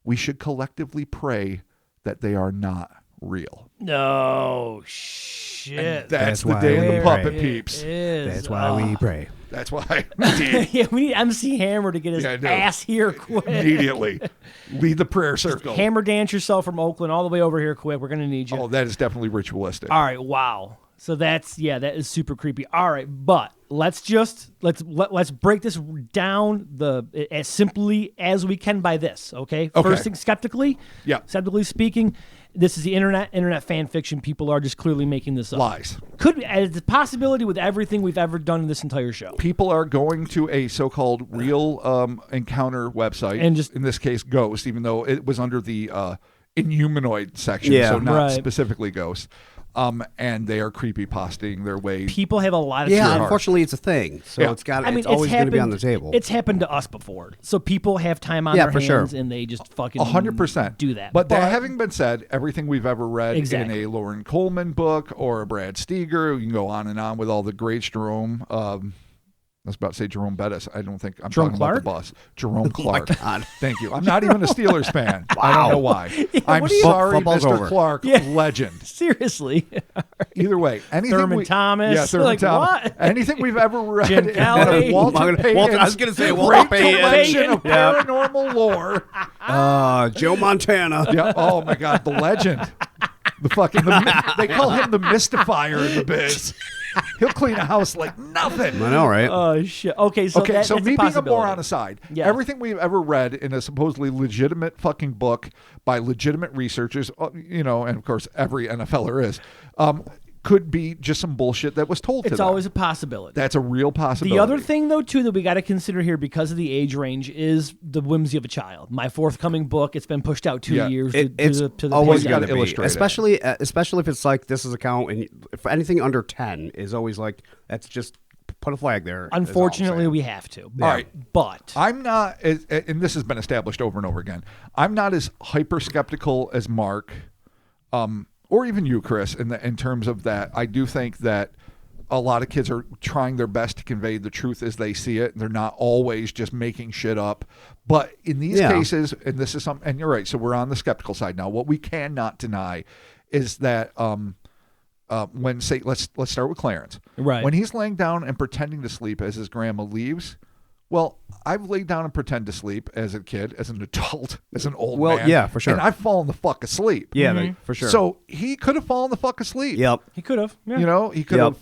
C: we should collectively pray that they are not real.
A: No shit.
C: And that's the
B: why
C: day of
B: we
C: the puppet
B: pray.
C: peeps.
B: That's why we pray.
C: That's why. Indeed.
A: Yeah, we need MC Hammer to get his
C: Yeah, I do.
A: ass here quick.
C: Immediately. Lead the prayer circle.
A: Hammer dance yourself from Oakland all the way over here quick. We're going to need you.
C: Oh, that is definitely ritualistic.
A: All right, wow. So that is super creepy. All right, but let's break this down as simply as we can by this, okay?
C: Okay.
A: First thing, skeptically speaking, this is the internet fan fiction. People are just clearly making this up.
C: Lies.
A: Could be as a possibility with everything we've ever done in this entire show.
C: People are going to a so-called real encounter website,
A: And just-
C: in this case, Ghost, even though it was under the inhumanoid section,
B: Yeah.
C: so not
A: Right.
C: specifically Ghost. And they are creepypasting their way.
A: People have a lot of
B: Yeah,
A: fear.
B: unfortunately, it's a thing. So
C: Yeah.
B: it's got.
A: I mean,
B: it's always going to be on the
A: happened-
B: table.
A: It's happened to us before. So people have time on
B: Yeah,
A: their
B: for sure.
A: hands and they just fucking
C: 100%
A: do that.
C: But that having been said, everything we've ever read
A: Exactly.
C: in a Lauren Coleman book or a Brad Steger, you can go on and on with all the greats. Jerome, I was about to say Jerome Bettis. I don't think I'm
A: Jerome
C: talking about the
A: Clark?
C: boss. Jerome Clark.
B: God.
C: Thank you. I'm not even a Steelers fan. I don't know why. I'm
A: what do you-
C: sorry,
B: Football's
C: Mr.
B: over.
C: Clark,
A: Yeah.
C: legend.
A: Seriously.
C: Either way, anything
A: Thurman Thomas.
C: yeah, Thurman
A: Like,
C: Thomas.
A: what?
C: Anything we've ever read
A: Jim
C: in
A: Kelly.
C: Walter
B: Walter-
C: Payton's
B: I was gonna say
C: great
B: Walter Payton.
C: collection of
B: Yeah.
C: paranormal lore.
B: Joe Montana.
C: Yeah. Oh my God, the legend. They call him the mystifier in the biz. He'll clean a house like nothing.
B: I know, right?
A: Oh shit. Okay, so
C: Okay, so
A: that's
C: me
A: a
C: being a
A: possibility.
C: moron aside,
A: Yeah.
C: everything we've ever read in a supposedly legitimate fucking book by legitimate researchers, and of course every NFLer is, could be just some bullshit that was told to
A: It's
C: them.
A: always a possibility.
C: That's a real possibility.
A: The other thing, though, too, that we got to consider here because of the age range is the whimsy of a child. My forthcoming book, it's been pushed out 2
C: Yeah.
A: years
B: It's
A: to the
B: always
C: you
A: pandemic.
C: gotta
B: going to be,
C: illustrate it.
B: especially if it's like this is a count, and for anything under 10 is always like that's just put a flag there. is all I'm
A: Unfortunately,
B: saying.
A: we have to.
C: All right.
A: But
C: I'm not, and this has been established over and over again, I'm not as hyper skeptical as Mark, or even you, Chris, in terms of that. I do think that a lot of kids are trying their best to convey the truth as they see it. They're not always just making shit up. But in these cases, and this is something, and you're right, so we're on the skeptical side now. What we cannot deny is that when, say, let's start with Clarence.
A: Right.
C: When he's laying down and pretending to sleep as his grandma leaves, well, I've laid down and pretend to sleep as a kid, as an adult, as an old man.
B: Well, yeah, for sure.
C: And I've fallen the fuck asleep.
B: Yeah, for sure.
C: So he could have fallen the fuck asleep.
B: Yep.
A: He could have. Yeah.
C: You know, he could have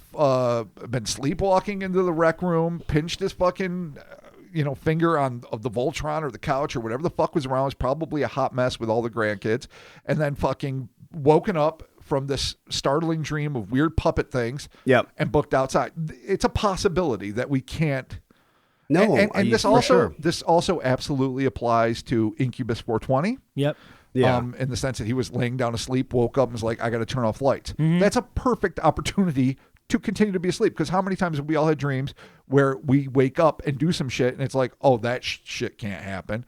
C: been sleepwalking into the rec room, pinched his fucking, finger of the Voltron or the couch or whatever the fuck was around. It was probably a hot mess with all the grandkids. And then fucking woken up from this startling dream of weird puppet things.
B: Yep.
C: And booked outside. It's a possibility that we can't.
B: No,
C: and this also absolutely applies to Incubus 420.
A: Yep.
B: Yeah.
C: In the sense that he was laying down asleep, woke up, and was like, I got to turn off lights.
A: Mm-hmm.
C: That's a perfect opportunity to continue to be asleep. Because how many times have we all had dreams where we wake up and do some shit, and it's like, oh, that shit can't happen.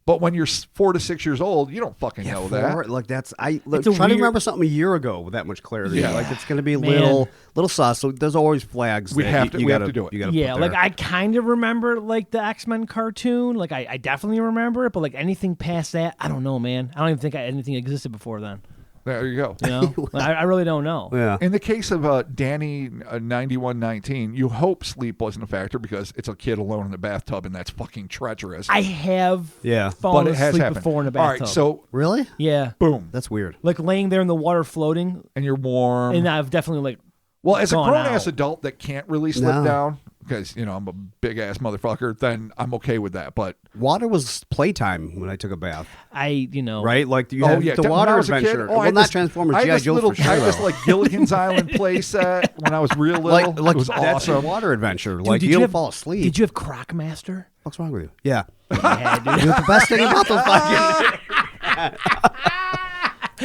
C: But when you're 4 to 6 years old, you don't fucking know that.
B: Like that's trying
A: weird...
B: to remember something a year ago with that much clarity.
C: Yeah.
B: Like it's going to be a little sus. So there's always flags.
C: We have to do it.
B: You gotta
A: Yeah,
B: put
A: like
B: there.
A: I kind of remember like the X-Men cartoon. Like I definitely remember it, but like anything past that, I don't know, man. I don't even think anything existed before then.
C: There you go.
A: You know, I really don't know.
B: Yeah.
C: In the case of Danny 9119, you hope sleep wasn't a factor because it's a kid alone in the bathtub, and that's fucking treacherous.
A: I have fallen
C: But it has
A: asleep
C: happened.
A: before in a
C: All
A: bathtub.
C: right, so
B: Really?
A: yeah,
C: boom,
B: That's weird.
A: like laying there in the water floating,
C: and you're warm.
A: and I've definitely like
C: Well, as a
A: gone
C: grown-ass
A: out.
C: adult that can't really slip
B: No.
C: down, because, I'm a big-ass motherfucker, then I'm okay with that. But,
B: Water was playtime when I took a bath.
C: oh,
B: Right? Like you had
C: yeah,
B: the
C: when
B: water
C: I was a kid,
B: adventure.
C: I
B: Well,
C: had
B: not
C: this-
B: Transformers,
C: I had
B: G.I.
C: this
B: Joe's
C: little,
B: for sure.
C: I had this,
B: though.
C: like, Gilligan's Island play set when I was real little.
B: like
C: it was
B: that's
C: awesome.
B: a water adventure.
A: Dude,
B: Like
A: did
B: you don't
A: have-
B: fall asleep.
A: Did you have Crocmaster?
B: What's wrong with you? Yeah.
A: Yeah, dude.
B: The best thing about those fucking.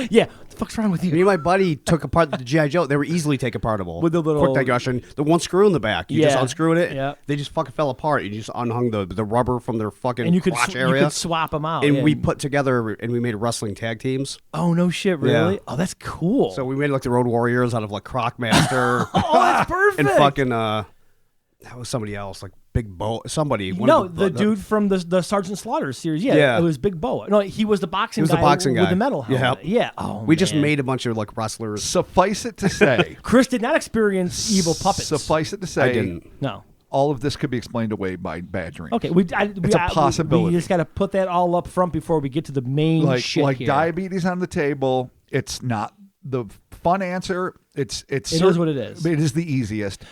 A: Yeah, what the fuck's wrong with
B: Me
A: you?
B: and my buddy took apart the G.I. Joe. They were easily take apartable.
A: With the little-
B: quick digression. The one screw in the back. You just
A: Yeah.
B: unscrewed it.
A: Yeah.
B: They just fucking fell apart. You just unhung the rubber from their fucking
A: And you could
B: crotch
A: you
B: area.
A: could swap them out.
B: and
A: yeah.
B: we put together and we made wrestling tag teams.
A: Oh no shit, really?
B: Yeah.
A: Oh, that's cool.
B: So we made like the Road Warriors out of like Crocmaster
A: oh, that's perfect.
B: and fucking that was somebody else, like Big Bo. Somebody. one
A: No,
B: of
A: the dude from the Sergeant Slaughter series. Yeah,
B: Yeah.
A: it was Big Bo. No, he was the boxing
B: He was
A: guy
B: the boxing
A: with
B: guy.
A: the metal helmet.
B: Yeah.
A: Yeah. Oh,
B: We just
A: man.
B: made a bunch of like wrestlers.
C: Suffice it to say,
A: Chris did not experience evil puppets.
C: suffice it to
B: I
C: say,
B: didn't.
A: No.
C: all of this could be explained away by bad dreams.
A: Okay,
C: It's a possibility.
A: We just got to put that all up front before we get to the main
C: like
A: shit here.
C: diabetes on the table. It's not the fun answer. It is
A: what it is.
C: It is the easiest,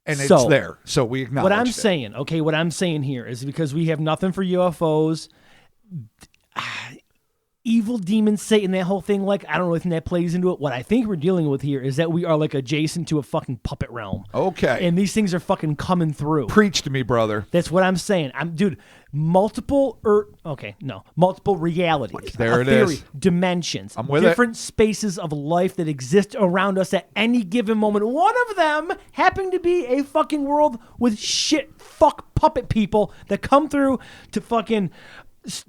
C: and it's
A: So,
C: there. So we acknowledge
A: What I'm
C: it.
A: saying, okay, what I'm saying here is because we have nothing for UFOs, evil demons, Satan, that whole thing, like, I don't really think that plays into it. What I think we're dealing with here is that we are like adjacent to a fucking puppet realm.
C: Okay,
A: And these things are fucking coming through.
C: preach to me, brother.
A: That's what I'm saying. Dude, multiple realities.
C: There
A: a
C: it
A: theory,
C: is.
A: dimensions.
C: I'm with it.
A: different spaces of life that exist around us at any given moment. One of them happening to be a fucking world with fuck puppet people that come through to fucking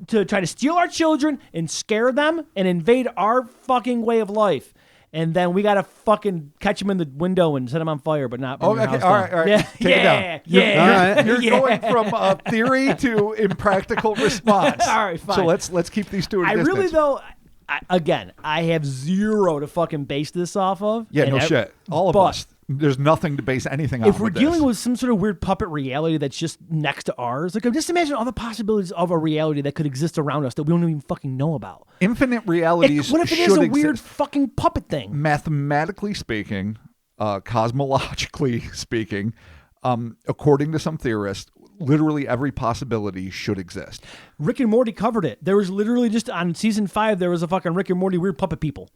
A: to try to steal our children and scare them and invade our fucking way of life. And then we gotta fucking catch them in the window and set them on fire, but not.
C: Oh,
A: burn your
C: okay,
A: house
C: all
A: down.
C: right, all right.
A: Yeah,
C: Take it down.
A: yeah.
B: All right.
C: You're going from theory to impractical response.
A: All right, fine.
C: So let's keep these two at a
A: I
C: distance.
A: really though. I have zero to fucking base this off of.
C: Yeah,
A: and
C: no shit. All of
A: but
C: us. There's nothing to base anything on.
A: If we're dealing with some sort of weird puppet reality that's just next to ours, like just imagine all the possibilities of a reality that could exist around us that we don't even fucking know about.
C: infinite realities,
A: What if it
C: should
A: is a
C: exist.
A: weird fucking puppet thing?
C: Mathematically speaking, cosmologically speaking, according to some theorists, literally every possibility should exist.
A: Rick and Morty covered it. There was literally just on season 5, there was a fucking Rick and Morty weird puppet people.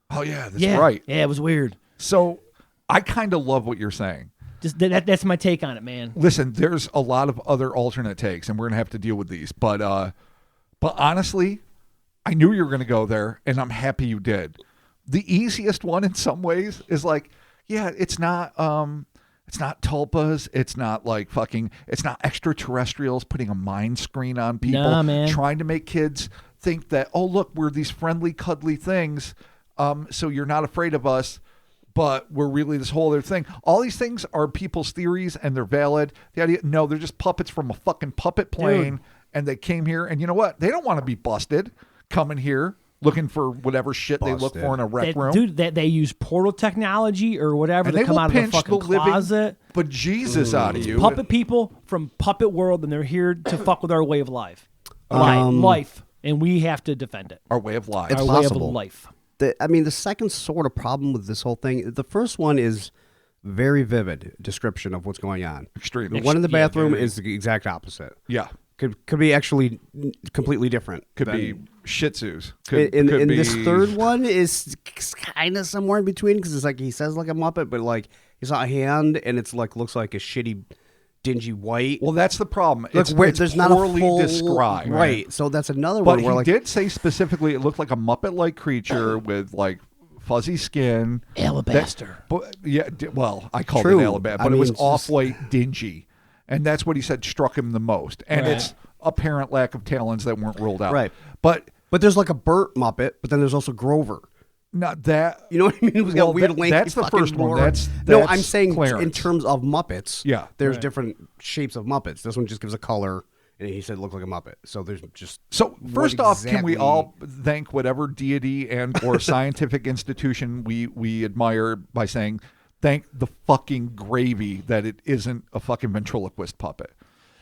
C: Oh yeah, that's
A: Yeah,
C: right.
A: Yeah, it was weird.
C: So I kind of love what you're saying.
A: Just that's my take on it, man.
C: Listen, there's a lot of other alternate takes, and we're gonna have to deal with these. But honestly, I knew you were gonna go there, and I'm happy you did. The easiest one in some ways is like, yeah, it's not tulpas, it's not like it's not extraterrestrials putting a mind screen on people,
A: Nah, man.
C: trying to make kids think that, oh look, we're these friendly, cuddly things, so you're not afraid of us. but we're really this whole other thing. All these things are people's theories, and they're valid. The idea, no, they're just puppets from a fucking puppet plane, and they came here, and you know what? They don't want to be busted coming here looking for whatever shit they look for in a rec room.
A: Dude, they use portal technology or whatever to come out of the fucking closet.
C: But Jesus out of you.
A: Puppet people from Puppet World, and they're here to fuck with our way of life. Life. And we have to defend it.
C: Our way of life.
B: It's
A: our
B: possible.
A: way of life.
B: The second sort of problem with this whole thing, the first one is very vivid description of what's going on.
C: Extremely.
B: The one in the bathroom is the exact opposite.
C: Yeah.
B: Could be actually completely different.
C: Could be Shih Tzus.
B: And this third one is kind of somewhere in between because it's like he says like a Muppet, but like it's not a hand, and it's like looks like a shitty, dingy white.
C: Well, that's the problem.
B: It's
C: there's
B: not
C: poorly
B: a full,
C: described.
B: Right. So that's another
C: but
B: one where
C: he
B: like
C: did say specifically it looked like a Muppet-like creature with like fuzzy skin.
A: Alabaster.
C: Well, I called
B: True.
C: it alabaster, but it was off-white, dingy. And that's what he said struck him the most. And it's apparent lack of talons that weren't rolled out.
B: Right.
C: But
B: there's like a Burt Muppet, but then there's also Grover.
C: not that.
B: You know what I mean? He's got weird lanky
C: that's the
B: fucking
C: first one.
B: roar.
C: That's
B: no, I'm saying
C: Clarence.
B: in terms of Muppets.
C: Yeah.
B: There's different shapes of Muppets. This one just gives a color, and he said it looked like a Muppet. So there's just
C: First off, can we all thank whatever deity and or scientific institution we admire by saying thank the fucking gravy that it isn't a fucking ventriloquist puppet.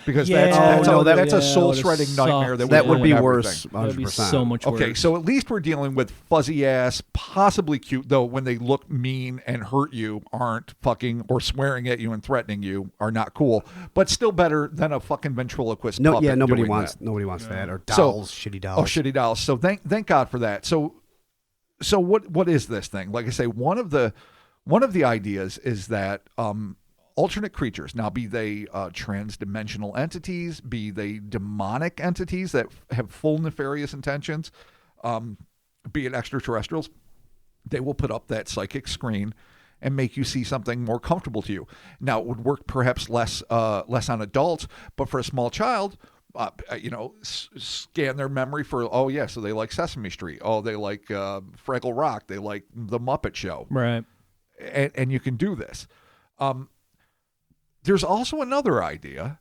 C: Because that's a soul-shredding nightmare.
B: That would be worse. 100%.
A: That would be so much worse.
C: Okay, so at least we're dealing with fuzzy-ass, possibly cute, though when they look mean and hurt you, aren't fucking, or swearing at you and threatening you, are not cool. But still better than a fucking ventriloquist puppet.
B: Yeah, nobody
C: doing
B: wants that. Or dolls, shitty dolls.
C: Oh, shitty dolls. So thank God for that. So what is this thing? Like I say, one of the ideas is that alternate creatures, now be they trans-dimensional entities, be they demonic entities that have full nefarious intentions, be it extraterrestrials, they will put up that psychic screen and make you see something more comfortable to you. Now, it would work perhaps less on adults, but for a small child, scan their memory for, so they like Sesame Street. Oh, they like Fraggle Rock. They like The Muppet Show.
A: Right.
C: And you can do this. There's also another idea,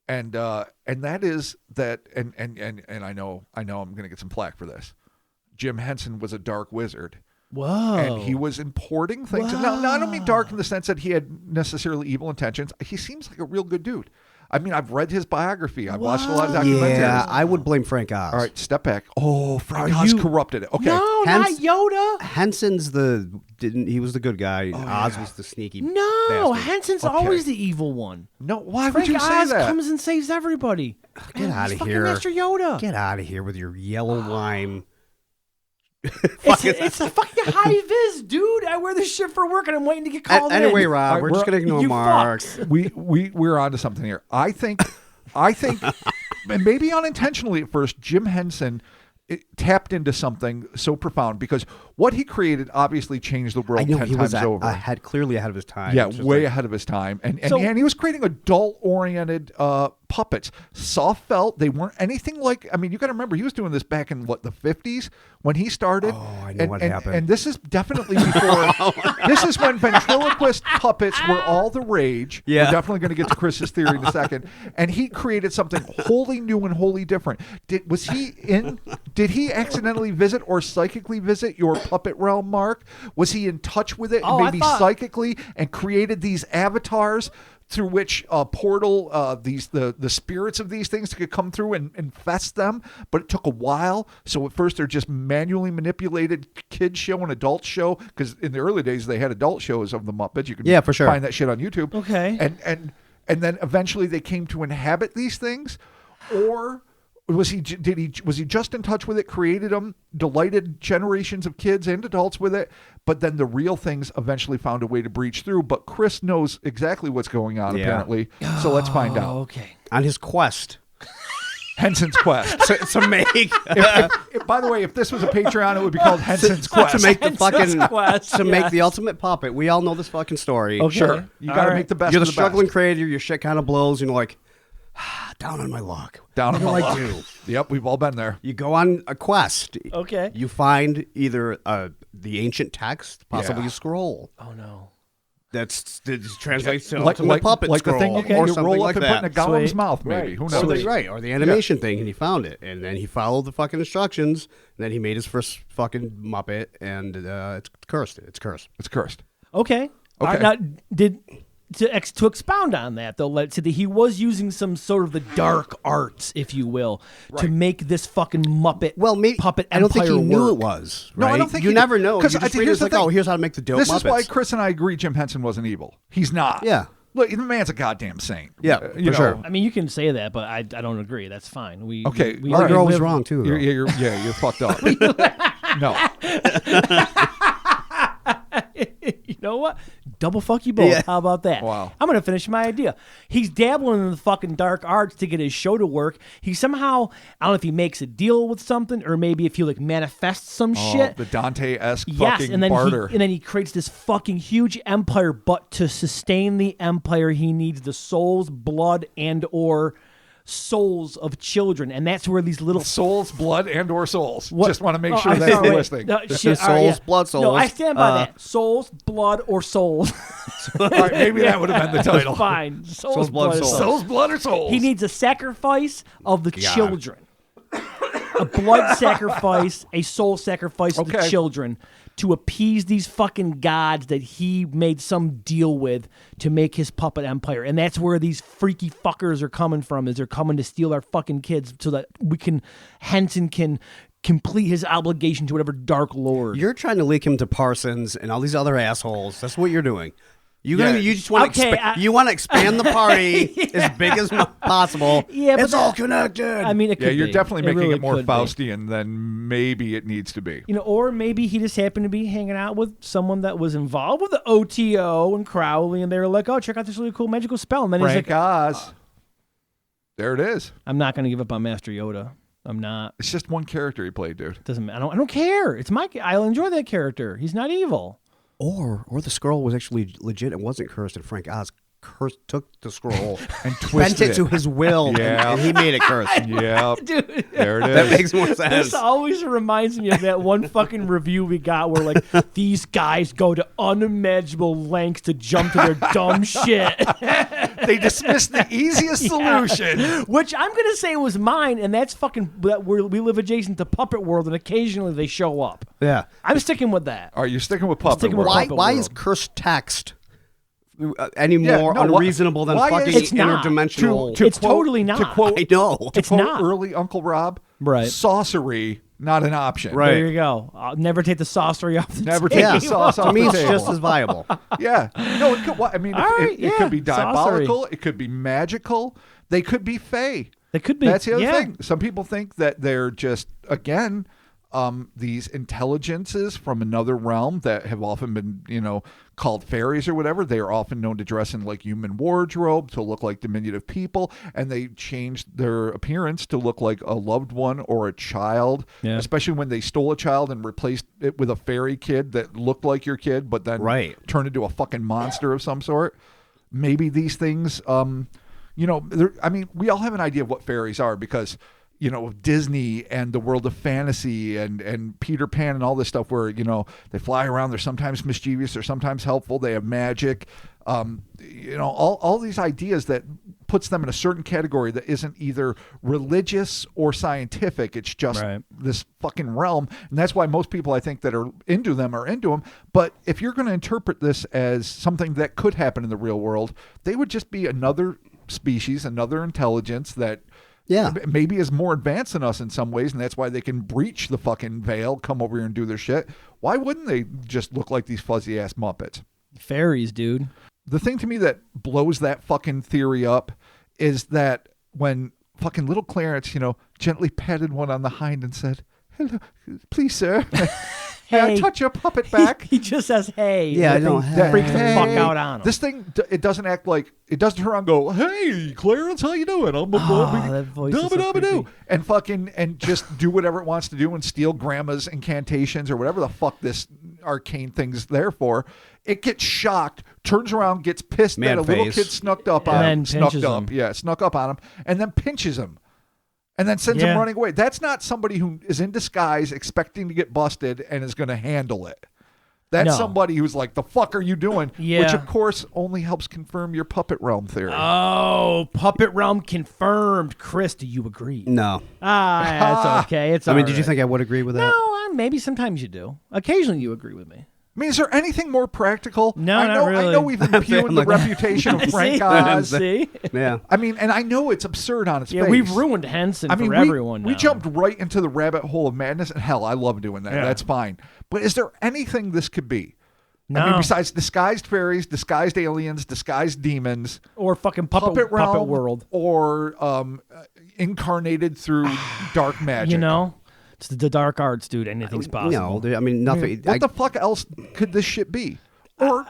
C: and that is that, and I know I'm going to get some flack for this. Jim Henson was a dark wizard.
A: Whoa.
C: And he was importing things. Now, I don't mean dark in the sense that he had necessarily evil intentions. He seems like a real good dude. I mean, I've read his biography. I've watched a lot of documentaries.
B: Yeah, I would blame Frank Oz.
C: All right, step back. Oh, Frank Oz corrupted it. Okay.
A: No, not Yoda.
B: Henson's he was the good guy. Oz was the sneaky
A: No,
B: bastard.
A: Henson's always the evil one.
C: No, why
A: Frank
C: would you say
A: Oz
C: that?
A: comes and saves everybody.
B: Get out of
A: Fucking
B: here.
A: Master Yoda.
B: Get out of here with your yellow lime.
A: It's a fucking high vis, dude. I wear this shit for work, and I'm waiting to get called in.
B: Anyway, Rob,
C: right,
B: we're just going to ignore
A: you
B: Mark.
C: We're on to something here. I think, and maybe unintentionally at first, Jim Henson tapped into something so profound because what he created obviously changed the world 10 times over.
B: Clearly ahead of his time.
C: Yeah, way ahead of his time. And he was creating adult-oriented puppets. Soft felt. They weren't anything like, I mean, you got to remember, he was doing this back in, the 50s when he started.
B: Oh, I know what happened.
C: And this is definitely before, this is when ventriloquist puppets were all the rage.
B: Yeah.
C: We're definitely going to get to Chris's theory in a second. And he created something wholly new and wholly different. Did he accidentally visit or psychically visit your puppet realm, Mark? Was he in touch with it and maybe psychically and created these avatars through which portal the spirits of these things could come through and infest them? But it took a while. So at first they're just manually manipulated kids show and adult show, because in the early days they had adult shows of the Muppets. You can
B: for sure.
C: find that shit on YouTube.
A: Okay.
C: And then eventually they came to inhabit these things, or was he just in touch with it, created them, delighted generations of kids and adults with it, but then the real things eventually found a way to breach through? But Chris knows exactly what's going on, apparently. So let's find out.
A: Okay.
B: On his quest.
C: Henson's Quest.
B: to make
C: By the way, if this was a Patreon, it would be called Henson's Quest.
B: to make the fucking
A: Quest,
B: make the ultimate puppet. We all know this fucking story.
A: Okay.
C: Sure. You got to make the best
B: You're
C: of
B: the
C: the
B: struggling
C: best.
B: creator. Your shit kind of blows. Like, Down on my luck.
C: Down on my luck.
B: do?
C: Yep, we've all been there.
B: You go on a quest.
A: Okay.
B: You find either the ancient text, possibly
C: Yeah.
B: a scroll.
A: Oh no.
B: That translates to
C: Like,
B: ultimate puppet
C: like
B: scroll,
C: the thing you
B: or
C: can
B: something
C: roll
B: like
C: up and
B: that.
C: put in a golem's
A: Sweet.
C: mouth, maybe.
B: Right.
C: Who
B: Or
C: knows?
B: or the animation thing, and he found it, and then he followed the fucking instructions, and then he made his first fucking Muppet, and it's cursed. It's cursed.
C: It's cursed.
A: Okay. All right, now, to expound on that, though, let's say that he was using some sort of the dark arts, if you will, to make this fucking Muppet puppet
B: I don't think
A: empire
B: he knew
A: work.
B: it was.
C: No, I
B: right?
C: don't think
B: you
C: he-
B: never know. You
C: 'cause
B: just
C: I think
B: read
C: here's
B: it's like,
C: the thing.
B: oh, here's how to make the dope
C: This
B: Muppets.
C: is why Chris and I agree Jim Henson wasn't evil. He's not.
B: Yeah.
C: Look, the man's a goddamn saint.
B: Yeah,
C: You
B: for
C: know.
B: sure.
A: I mean, you can say that, but I don't agree. That's fine.
C: Okay,
A: we
C: all
B: The
C: right.
B: girl was
A: live-
B: wrong too. though.
C: You're fucked up. No.
A: You know what? Double fuck you both.
B: Yeah.
A: How about that?
C: Wow.
A: I'm going to finish my idea. He's dabbling in the fucking dark arts to get his show to work. He somehow, I don't know if he makes a deal with something or maybe if he like manifests some shit.
C: The Dante-esque
A: Yes,
C: fucking
A: and then
C: barter.
A: he creates this fucking huge empire, but to sustain the empire, he needs the souls, blood, and or souls of children, and that's where these little
C: Souls, blood, and or souls.
A: What-
C: Just want to make
A: Oh,
C: sure
A: I'm
C: that's
A: sorry,
C: the
A: wait.
C: listing.
A: No,
B: This
A: shit,
B: is
A: all right,
B: souls, blood souls.
A: No, I stand by that. Souls, blood, or souls.
C: All right, maybe that would have been the title.
A: Fine. Souls,
B: Souls, blood,
A: blood, or
B: souls.
C: Souls, blood, or souls?
A: He needs a sacrifice of the children. A blood sacrifice, a soul sacrifice of the
C: Okay.
A: children to appease these fucking gods that he made some deal with to make his puppet empire. And that's where these freaky fuckers are coming from, is they're coming to steal our fucking kids so that Henson can complete his obligation to whatever dark lord.
B: You're trying to link him to Parsons and all these other assholes. That's what you're doing. You just want
A: Okay,
B: to expand the party as big as possible.
A: Yeah, but
B: it's all connected.
A: I mean, it could
C: Yeah, you're
A: be.
C: definitely making
A: really
C: it more
A: could be.
C: Faustian than maybe it needs to be.
A: You know, or maybe he just happened to be hanging out with someone that was involved with the OTO and Crowley, and they were like, "Oh, check out this really cool magical spell." And then he's
C: Frank
A: like,
C: Oz. There it is.
A: "I'm not going to give up on Master Yoda. I'm not.
C: It's just one character he played, dude.
A: Doesn't. I don't care. It's my. I'll enjoy that character. He's not evil."
B: or the scroll was actually legit. It wasn't cursed, and Frank Oz took the scroll
C: And
B: bent
C: twisted
B: it to his will,
C: Yeah.
B: and he made it cursed.
C: Yep.
A: Dude,
C: There it is.
B: That makes more sense.
A: this always reminds me of that one fucking review we got where like these guys go to unimaginable lengths to jump to their dumb shit.
C: They dismissed the easiest solution.
A: Which I'm gonna say was mine, and that's fucking. We live adjacent to Puppet World, and occasionally they show up.
B: Yeah.
A: I'm sticking with that.
C: All right, you're sticking with Puppet
A: sticking with
C: World.
A: Puppet
B: Why
A: World.
B: is cursed text any
C: Yeah,
B: more
C: no, why-
B: unreasonable than
C: why
B: fucking
C: is-
A: It's not.
B: interdimensional?
A: It's totally not.
C: To quote,
B: I know.
C: to
A: It's
C: quote
A: not.
C: early Uncle Rob,
A: Right.
C: sorcery, not an option.
B: Right.
A: There you go. I'll never take the saucery off the
C: Never
A: table.
C: take the sauce
B: To
C: off
B: me,
C: the
B: it's
C: table.
B: just as viable.
C: Yeah. No, it could, I mean,
A: All
C: it,
A: right,
C: it could be
A: yeah,
C: diabolical.
A: sorcery.
C: It could be magical. They could be fey.
A: They could be.
C: That's the other
A: yeah.
C: thing. Some people think that they're just, again, these intelligences from another realm that have often been, called fairies or whatever. They are often known to dress in like human wardrobe, to look like diminutive people, and they change their appearance to look like a loved one or a child,
A: Yeah.
C: especially when they stole a child and replaced it with a fairy kid that looked like your kid, but then turned into a fucking monster of some sort. Maybe these things, we all have an idea of what fairies are because Disney and the world of fantasy and Peter Pan and all this stuff where, they fly around. They're sometimes mischievous. They're sometimes helpful. They have magic. All these ideas that puts them in a certain category that isn't either religious or scientific. It's just this fucking realm. And that's why most people I think that are into them. But if you're going to interpret this as something that could happen in the real world, they would just be another species, another intelligence that maybe is more advanced than us in some ways, and that's why they can breach the fucking veil, come over here and do their shit. Why wouldn't they just look like these fuzzy ass Muppets?
A: Fairies, dude.
C: The thing to me that blows that fucking theory up is that when fucking little Clarence, gently patted one on the hind and said, "Hello, please, sir." May I touch your puppet back?
A: He just says, "Hey."
B: Yeah, I
A: and
B: don't
A: they
B: have-
A: freak the fuck out on him.
C: This thing, it doesn't act like, it doesn't turn around and go, "Hey, Clarence, how you doing? I'm
A: that voice is so creepy.
C: and just do whatever it wants to do and steal grandma's incantations or whatever the fuck this arcane thing's there for. It gets shocked, turns around, gets pissed that a little kid snuck up on him, snuck up on him, and then pinches him. And then sends him running away. That's not somebody who is in disguise expecting to get busted and is going to handle it. That's somebody who's like, the fuck are you doing?
A: Yeah.
C: Which, of course, only helps confirm your puppet realm theory.
A: Oh, puppet realm confirmed. Chris, do you agree?
B: No.
A: It's okay. It's
B: did you think I would agree with that?
A: No, maybe sometimes you do. Occasionally you agree with me.
C: I mean, is there anything more practical?
A: No,
C: I
A: not really.
C: I know we've impugned the reputation of Frank Oz.
A: See?
B: Yeah.
C: I mean, and I know it's absurd on its face.
A: We've ruined Henson for everyone now.
C: We jumped right into the rabbit hole of madness, and hell, I love doing that. That's fine. But is there anything this could be?
A: No.
C: I mean, besides disguised fairies, disguised aliens, disguised demons.
A: Or fucking puppet world.
C: Or incarnated through dark magic.
A: You know? It's the dark arts, dude. Anything's possible.
B: No, I mean, nothing.
C: What the fuck else could this shit be? Or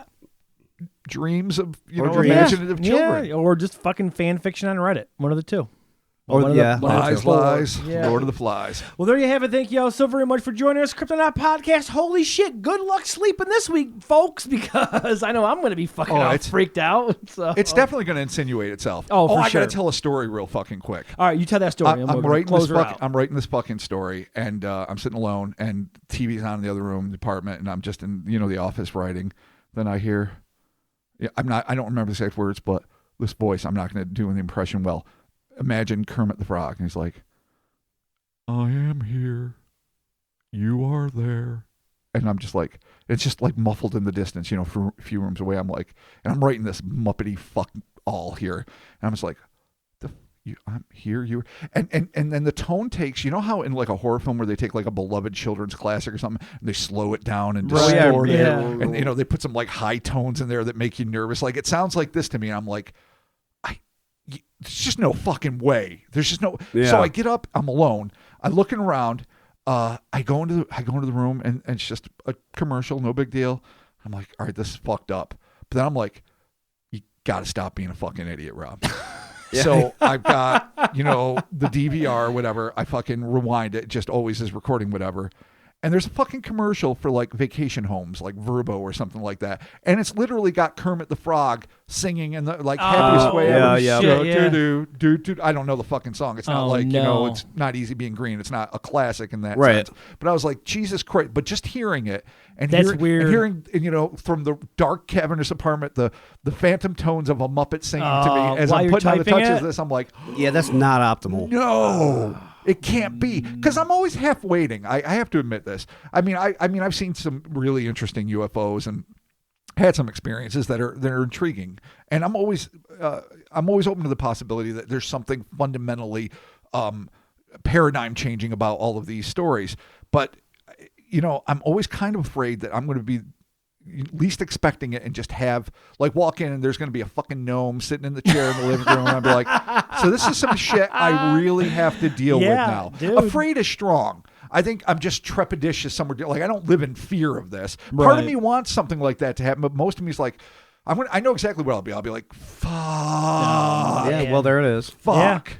C: dreams of, imaginative children.
A: Yeah, or just fucking fan fiction on Reddit. One of the two.
C: Lies.
A: Yeah.
C: Lord of the Flies.
A: Well, there you have it. Thank you all so very much for joining us, Cryptonaut Podcast. Holy shit, good luck sleeping this week, folks, because I know I'm going to be fucking freaked out. So.
C: It's definitely going to insinuate itself.
A: Oh, for
C: I
A: sure.
C: got to tell a story real fucking quick.
A: All right, you tell that story.
C: I'm writing this fucking story, and I'm sitting alone, and TV's on in the other room, the apartment, and I'm just in the office writing. Then I hear, I don't remember the exact words, but this voice, I'm not going to do an impression well. Imagine Kermit the Frog, and he's like, I am here. You are there. And I'm just like, it's just like muffled in the distance, for a few rooms away. I'm like, and I'm writing this Muppety fuck all here. And I'm just like, I'm here. And then the tone takes, how in like a horror film where they take like a beloved children's classic or something, and they slow it down and distort it. And, they put some like high tones in there that make you nervous. Like, it sounds like this to me. And I'm like, there's just no fucking way. There's just no. Yeah. So I get up. I'm alone. I'm looking around. I go into the room, and it's just a commercial. No big deal. I'm like, all right, this is fucked up. But then I'm like, you got to stop being a fucking idiot, Rob. Yeah. So I've got the DVR, whatever. I fucking rewind it. Just always is recording whatever. And there's a fucking commercial for like vacation homes, like Verbo or something like that. And it's literally got Kermit the Frog singing in the like happiest way ever. I don't know the fucking song. It's not it's not Easy Being Green. It's not a classic in that sense. But I was like, Jesus Christ. But just hearing it and weird. And hearing from the dark cavernous apartment, the phantom tones of a Muppet singing to me as I'm putting on the touches of this, I'm like,
B: yeah, that's not optimal.
C: No. It can't be, because I'm always half waiting. I have to admit this. I mean, I've seen some really interesting UFOs and had some experiences that are intriguing, and I'm always open to the possibility that there's something fundamentally paradigm changing about all of these stories. But I'm always kind of afraid that I'm going to be least expecting it and just have walk in and there's going to be a fucking gnome sitting in the chair in the living room, and I'll be like, so this is some shit I really have to deal with now.
A: Dude.
C: Afraid is strong. I think I'm just trepidatious somewhere. Like, I don't live in fear of this. Part of me wants something like that to happen, but most of me is like, I know exactly what I'll be. I'll be like, fuck.
B: Well, there it is.
C: Fuck.
A: Yeah.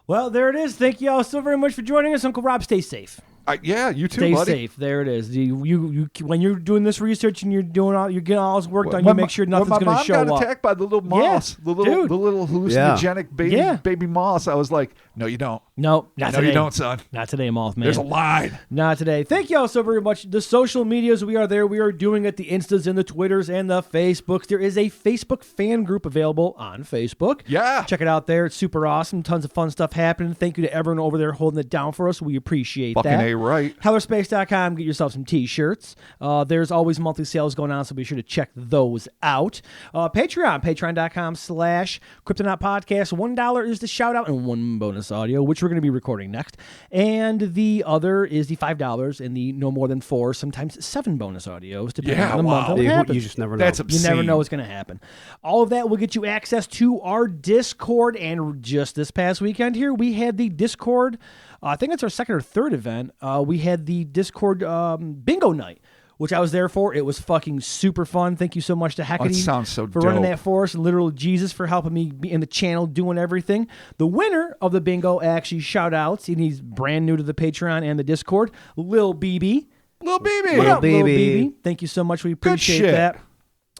A: Well, there it is. Thank you all so very much for joining us. Uncle Rob, stay safe.
C: You too,
A: Stay
C: buddy.
A: safe. There it is. You when you're doing this research and you're getting all this work done, you make sure nothing's going to show up.
C: When my mom got attacked by the little moss, the little hallucinogenic baby moss, I was like, no, you don't.
A: No, not today.
C: No, you don't, son.
A: Not today, Mothman.
C: There's a line.
A: Not today. Thank you all so very much. The social medias, we are there. We are doing it. The Instas and the Twitters and the Facebooks. There is a Facebook fan group available on Facebook.
C: Yeah.
A: Check it out there. It's super awesome. Tons of fun stuff happening. Thank you to everyone over there holding it down for us. We appreciate that.
C: Fucking A right.
A: HellerSpace.com. Get yourself some t-shirts. There's always monthly sales going on, so be sure to check those out. Patreon.com/Cryptonaut Podcast. $1 is the shout out and one bonus audio, which we're going to be recording next. And the other is the $5 and the no more than 4, sometimes 7 bonus audios, depending on the month. What happens.
B: You just never know.
C: That's obscene.
A: You never know what's going to happen. All of that will get you access to our Discord. And just this past weekend here, we had the Discord. I think it's our second or third event. We had the Discord bingo night, which I was there for. It was fucking super fun. Thank you so much to Hecate for running that for us, and literal Jesus for helping me be in the channel doing everything. The winner of the bingo, actually shout outs, and he's brand new to the Patreon and the Discord, Lil BB.
C: Little BB.
A: What up,
B: Baby.
A: Lil BB? Thank you so much. We appreciate
C: shit.
A: that.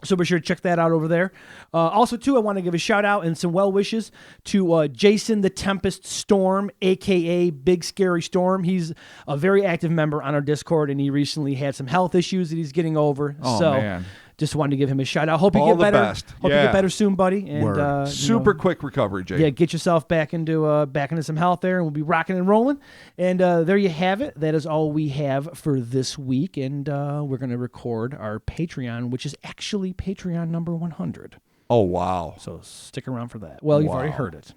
A: So be sure to check that out over there. Also, too, I want to give a shout out and some well wishes to Jason the Tempest Storm, a.k.a. Big Scary Storm. He's a very active member on our Discord, and he recently had some health issues that he's getting over.
C: Oh,
A: so
C: man.
A: just wanted to give him a shout out. Hope you
C: All
A: get
C: the
A: better.
C: best.
A: Hope you
C: Yeah.
A: get better soon, buddy. And
B: Word.
C: Super quick recovery, Jake.
A: yeah, get yourself back into some health there, and we'll be rocking and rolling. And there you have it. That is all we have for this week, and we're going to record our Patreon, which is actually Patreon number 100.
C: Oh, wow.
A: So stick around for that. Well, you've already
C: Wow.
A: heard it.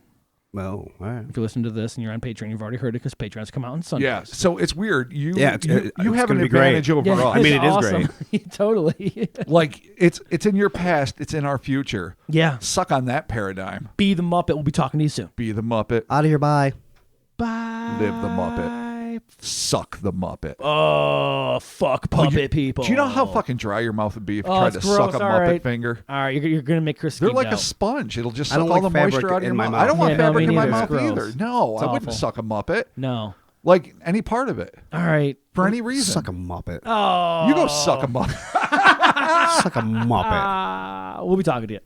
B: Well, all right.
A: If you listen to this and you're on Patreon, you've already heard it because Patreons come out on Sunday.
C: Yeah, so it's weird. You
B: Yeah,
C: you
B: it's
C: have an
B: gonna be great.
C: advantage over
A: Yeah,
C: us.
B: I mean,
A: it's
B: it is
A: awesome. Totally.
C: Like it's in your past, it's in our future.
A: Yeah.
C: Suck on that paradigm.
A: Be the Muppet. We'll be talking to you soon.
C: Be the Muppet.
B: Out of here. Bye.
A: Bye.
C: Live the Muppet. Suck the Muppet.
A: Oh, fuck puppet people.
C: Do you know how fucking dry your mouth would be if you
A: Oh,
C: tried
A: it's
C: to suck
A: gross.
C: a
A: All
C: Muppet
A: right.
C: finger?
A: All right, you're going to make Chris
C: They're
A: skeeved
C: like
A: out.
C: a sponge. It'll just
B: I
C: suck
B: don't
C: all
B: like
C: the moisture
B: fabric
C: out of your
B: in my
C: mouth. I don't
B: mouth.
C: want
A: Yeah, no,
C: fabric
A: me
C: in my
A: neither.
C: mouth
A: It's
C: either.
A: gross.
C: No,
A: It's
C: I wouldn't
A: awful.
C: suck a Muppet.
A: No.
C: Like any part of it.
A: All right.
C: For any reason.
B: Suck a Muppet.
A: Oh.
C: You go suck a Muppet.
B: Suck a Muppet.
A: We'll be talking to you.